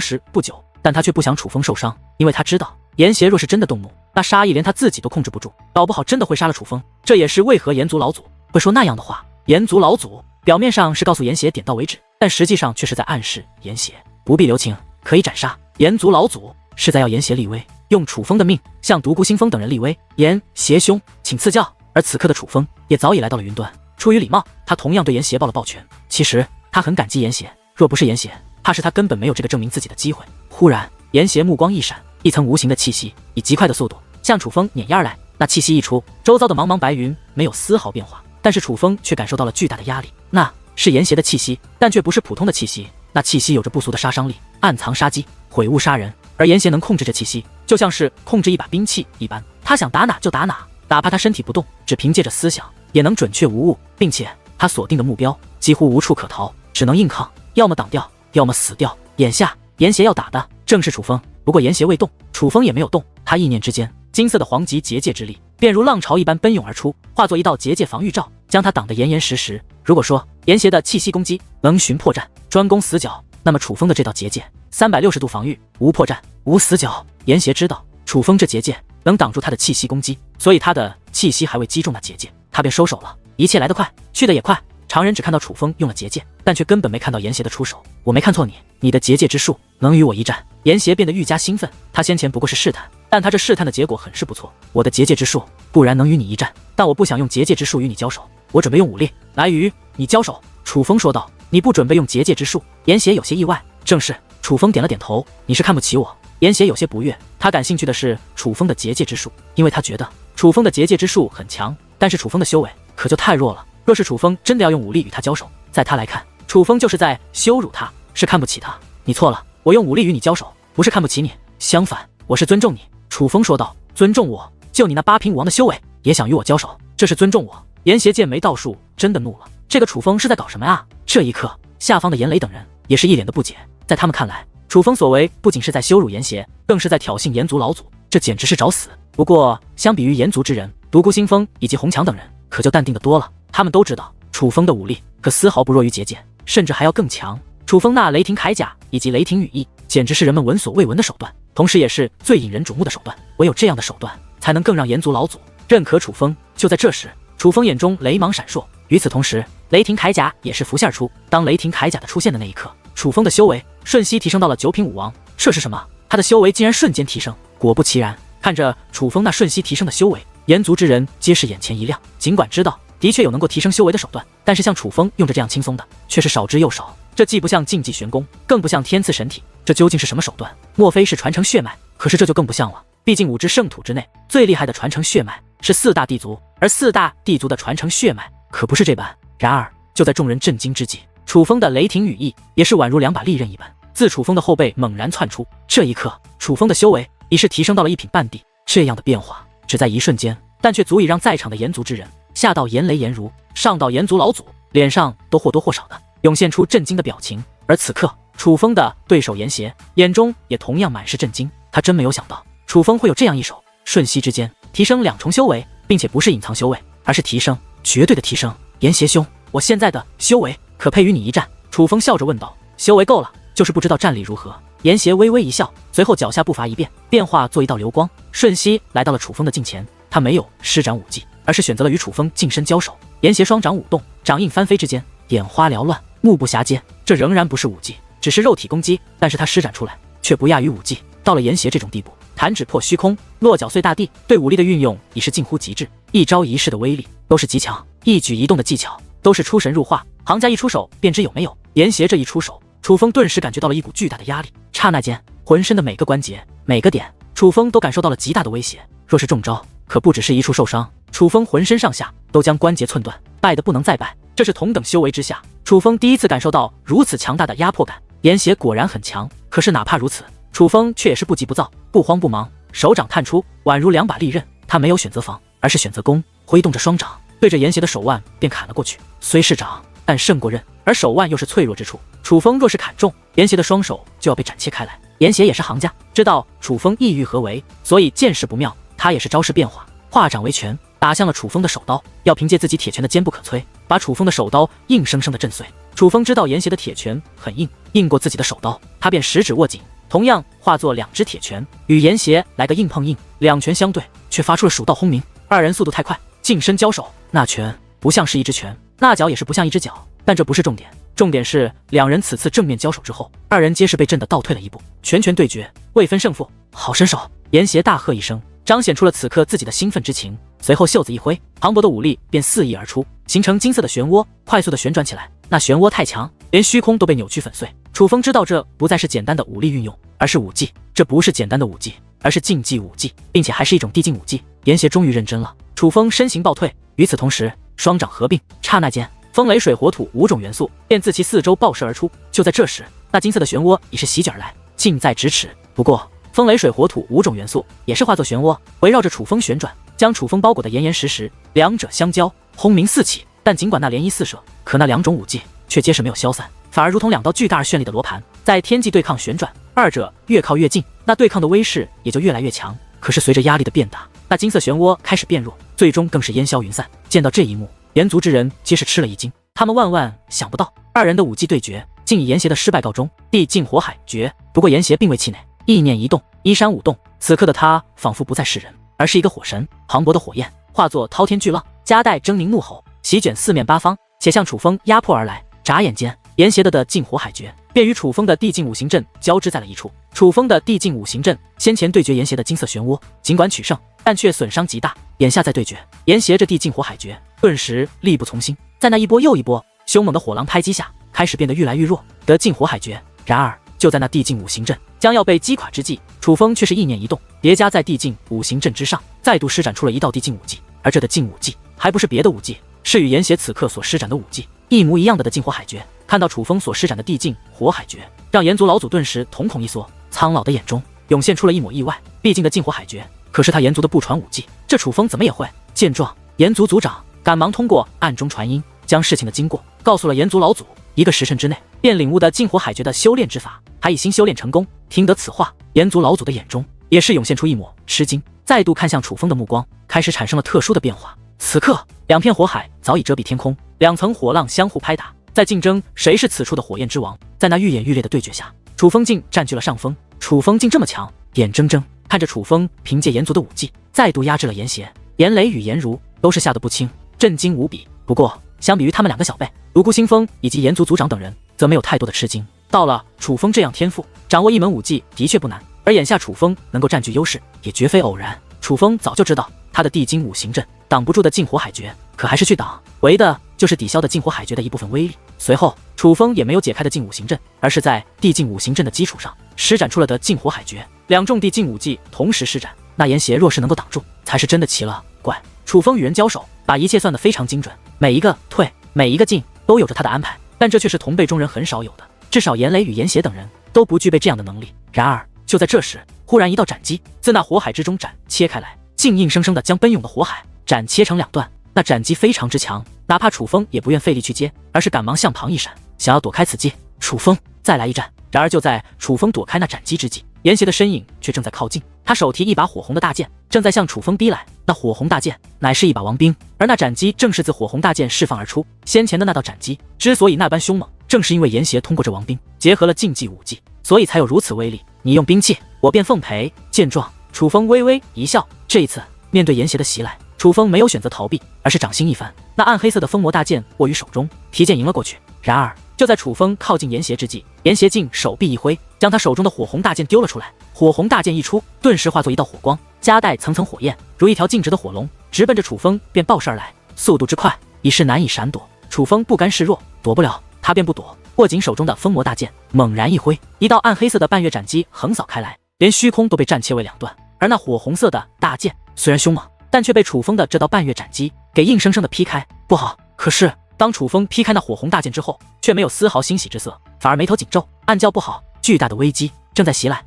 识不久，但他却不想楚风受伤，因为他知道炎邪若是真的动怒，那杀意连他自己都控制不住，搞不好真的会杀了楚风。这也是为何炎族老祖会说那样的话。炎族老祖表面上是告诉炎邪点到为止，但实际上却是在暗示炎邪不必留情，可以斩杀。炎族老祖是在要炎邪立威，用楚风的命向独孤星风等人立威。炎邪兄，请赐教。而此刻的楚风也早已来到了云端，出于礼貌，他同样对炎邪抱了抱拳。其实他很感激炎邪，若不是炎邪，怕是他根本没有这个证明自己的机会。忽然，炎邪目光一闪，一层无形的气息以极快的速度向楚风碾压而来。那气息一出，周遭的茫茫白云没有丝毫变化，但是楚风却感受到了巨大的压力。那是炎邪的气息，但却不是普通的气息，那气息有着不俗的杀伤力，暗藏杀机，毁物杀人。而炎邪能控制这气息，就像是控制一把兵器一般，他想打哪就打哪，哪怕他身体不动，只凭借着思想也能准确无误，并且他锁定的目标几乎无处可逃，只能硬抗，要么挡掉，要么死掉。眼下炎邪要打的正是楚风，不过炎邪未动，楚风也没有动，他意念之间，金色的黄级结界之力便如浪潮一般奔涌而出，化作一道结界防御罩，将他挡得严严实实。如果说炎邪的气息攻击能寻破绽，专攻死角，那么楚风的这道结界360度防御，无破绽，无死角。炎邪知道楚风这结界能挡住他的气息攻击，所以他的气息还未击中那结界，他便收手了。一切来得快，去得也快。常人只看到楚风用了结界，但却根本没看到炎邪的出手。我没看错你，你的结界之术能与我一战。炎邪变得愈加兴奋，他先前不过是试探，但他这试探的结果很是不错。我的结界之术固然能与你一战，但我不想用结界之术与你交手，我准备用武力来与你交手。楚风说道。你不准备用结界之术？炎邪有些意外。正是。楚风点了点头。你是看不起我？炎邪有些不悦，他感兴趣的是楚风的结界之术，因为他觉得楚风的结界之术很强，但是楚风的修为可就太弱了。若是楚风真的要用武力与他交手，在他来看，楚风就是在羞辱他，是看不起他。你错了，我用武力与你交手，不是看不起你，相反，我是尊重你。楚风说道。尊重我？就你那8品武王的修为，也想与我交手？这是尊重我？炎邪见眉道数，真的怒了。这个楚风是在搞什么呀？这一刻，下方的颜雷等人也是一脸的不解。在他们看来，楚风所为不仅是在羞辱炎邪，更是在挑衅炎族老祖，这简直是找死。不过相比于炎族之人，独孤星风以及红强等人可就淡定的多了。他们都知道楚风的武力可丝毫不弱于结界，甚至还要更强。楚风那雷霆铠甲以及雷霆羽翼简直是人们闻所未闻的手段，同时也是最引人瞩目的手段。唯有这样的手段才能更让炎族老祖认可楚风。就在这时，楚风眼中雷芒闪烁，与此同时，雷霆铠甲也是浮现而出。当雷霆铠甲的出现的那一刻，楚风的修为瞬息提升到了9品武王。这是什么？他的修为竟然瞬间提升。果不其然，看着楚风那瞬息提升的修为，炎族之人皆是眼前一亮。尽管知道的确有能够提升修为的手段，但是像楚风用着这样轻松的却是少之又少。这既不像禁忌玄功，更不像天赐神体，这究竟是什么手段？莫非是传承血脉？可是这就更不像了。毕竟5支圣土之内最厉害的传承血脉是4大地族，而4大地族的传承血脉可不是这般。然而就在众人震惊之际，楚风的雷霆羽翼也是宛如2把利刃一般，自楚风的后背猛然窜出。这一刻，楚风的修为已是提升到了1品半地。这样的变化只在一瞬间，但却足以让在场的炎族之人，下到炎雷炎如，上到炎族老祖，脸上都或多或少的涌现出震惊的表情。而此刻，楚风的对手炎邪眼中也同样满是震惊，他真没有想到楚风会有这样一手，瞬息之间提升2重修为，并且不是隐藏修为，而是提升，绝对的提升。炎邪兄，我现在的修为可配与你一战？楚风笑着问道。修为够了，就是不知道战力如何。炎邪微微一笑，随后脚下步伐一变，变化做一道流光，瞬息来到了楚风的近前。他没有施展武技，而是选择了与楚风近身交手。炎邪双掌舞动，掌印翻飞之间，眼花缭乱，目不暇接。这仍然不是武技，只是肉体攻击，但是他施展出来却不亚于武技。到了炎邪这种地步，弹指破虚空，落脚碎大地，对武力的运用已是近乎极致，一招一式的威力都是极强，一举一动的技巧都是出神入化，行家一出手便知有没有。炎邪这一出手，楚风顿时感觉到了一股巨大的压力，刹那间浑身的每个关节每个点，楚风都感受到了极大的威胁。若是中招，可不只是一处受伤，楚风浑身上下都将关节寸断，败得不能再败。这是同等修为之下，楚风第一次感受到如此强大的压迫感。炎邪果然很强，可是哪怕如此，楚风却也是不急不躁，不慌不忙，手掌探出，宛如2把利刃。他没有选择防，而是选择攻，挥动着双掌，对着炎邪的手腕便砍了过去。虽是掌，但胜过刃，而手腕又是脆弱之处。楚风若是砍中，炎邪的双手就要被斩切开来。炎邪也是行家，知道楚风意欲何为，所以见势不妙，他也是招式变化，化掌为拳，打向了楚风的手刀，要凭借自己铁拳的坚不可摧，把楚风的手刀硬生生的震碎。楚风知道炎邪的铁拳很硬，硬过自己的手刀，他便食指握紧，同样化作2只铁拳，与炎邪来个硬碰硬。2拳相对，却发出了蜀道轰鸣。2人速度太快，近身交手，那拳不像是一只拳，那脚也是不像一只脚。但这不是重点，重点是2人此次正面交手之后，2人皆是被震得倒退了一步，拳拳对决，未分胜负。好身手！炎邪大喝一声，彰显出了此刻自己的兴奋之情。随后袖子一挥，磅礴的武力便肆意而出，形成金色的漩涡，快速的旋转起来。那漩涡太强，连虚空都被扭曲粉碎。楚风知道这不再是简单的武力运用，而是武技。这不是简单的武技，而是竞技武技，并且还是一种地境武技。炎邪终于认真了。楚风身形暴退，与此同时，双掌合并，刹那间，风雷水火土5种元素便自其4周爆射而出。就在这时，那金色的漩涡已是席卷而来，近在咫尺。不过风雷水火土5种元素也是化作漩涡，围绕着楚风旋转，将楚风包裹得严严实实。2者相交，轰鸣四起。但尽管那涟漪四射，可那2种武技却皆是没有消散，反而如同2道巨大而绚丽的罗盘，在天际对抗旋转。2者越靠越近，那对抗的威势也就越来越强。可是随着压力的变大，那金色漩涡开始变弱，最终更是烟消云散。见到这一幕，炎族之人皆是吃了一惊，他们万万想不到2人的武技对决竟以炎邪的失败告终。地境火海诀。不过炎邪并未气馁，意念一动，衣衫舞动，此刻的他仿佛不再是人，而是一个火神。磅礴的火焰化作滔天巨浪，夹带狰狞怒吼，席卷4面8方，且向楚风压迫而来。眨眼间，炎邪的境火海诀便与楚风的地境五行阵交织在了一处。楚风的地境五行阵先前对决炎邪的金色漩涡，尽管取胜，但却损伤极大。眼下再对决，炎邪这地境火海诀顿时力不从心，在那一波又一波凶猛的火浪拍击下，开始变得愈来愈弱。得境火海诀，然而就在那地境五行阵将要被击垮之际，楚风却是意念一动，叠加在地境五行阵之上，再度施展出了一道地境武技。而这的境武技还不是别的武技，是与炎邪此刻所施展的武技一模一样的境火海诀。看到楚风所施展的地境火海诀，让炎族老祖顿时瞳孔一缩，苍老的眼中涌现出了一抹意外。毕竟的境火海诀可是他炎族的不传武技，这楚风怎么也会？见状，炎族族长赶忙通过暗中传音，将事情的经过告诉了炎族老祖。1个时辰之内，便领悟的境火海诀的修炼之法，还已新修炼成功。听得此话，炎族老祖的眼中也是涌现出一抹吃惊，再度看向楚风的目光开始产生了特殊的变化。此刻，2片火海早已遮蔽天空，2层火浪相互拍打，在竞争谁是此处的火焰之王。在那愈演愈烈的对决下，楚风竟占据了上风。楚风竟这么强，眼睁睁看着楚风凭借炎族的武技再度压制了炎邪。炎雷与炎如都是吓得不轻，震惊无比。不过相比于他们2个小辈，独孤星风以及炎族族长等人则没有太多的吃惊。到了楚风这样天赋，掌握一门武技的确不难，而眼下楚风能够占据优势也绝非偶然。楚风早就知道他的地精五行阵挡不住的境火海诀，可还是去挡，为的就是抵消的境火海诀的一部分威力。随后楚风也没有解开的境五行阵，而是在地境五行阵的基础上施展出了的境火海诀。2种地境武技同时施展，那炎邪若是能够挡住，才是真的奇了怪。楚风与人交手，把一切算得非常精准，每一个退，每一个进，都有着他的安排。但这却是同辈中人很少有的，至少炎雷与炎邪等人都不具备这样的能力。然而就在这时，忽然一道斩击自那火海之中斩切开来，竟硬生生的将奔涌的火海斩切成2段。那斩击非常之强，哪怕楚风也不愿费力去接，而是赶忙向旁一闪，想要躲开此击。楚风再来一战。然而就在楚风躲开那斩击之际，炎邪的身影却正在靠近，他手提一把火红的大剑，正在向楚风逼来。那火红大剑乃是一把王兵，而那斩击正是自火红大剑释放而出。先前的那道斩击之所以那般凶猛，正是因为炎邪通过这王兵结合了禁忌武技，所以才有如此威力。你用兵器，我便奉陪。见状，楚风微微一笑。这一次面对炎邪的袭来，楚风没有选择逃避，而是掌心一翻，那暗黑色的封魔大剑握于手中，提剑迎了过去。然而就在楚风靠近炎邪之际，炎邪竟手臂一挥，将他手中的火红大剑丢了出来。火红大剑一出，顿时化作一道火光，夹带层层火焰，如一条径直的火龙，直奔着楚风便爆射而来。速度之快，已是难以闪躲。楚风不甘示弱，躲不了，他便不躲，握紧手中的封魔大剑，猛然一挥，一道暗黑色的半月斩击横扫开来，连虚空都被斩切为2段。而那火红色的大剑虽然凶猛，但却被楚风的这道半月斩击给硬生生的劈开。不好！可是当楚风劈开那火红大剑之后，却没有丝毫欣喜之色，反而眉头紧皱，暗叫不好，巨大的危机正在袭来。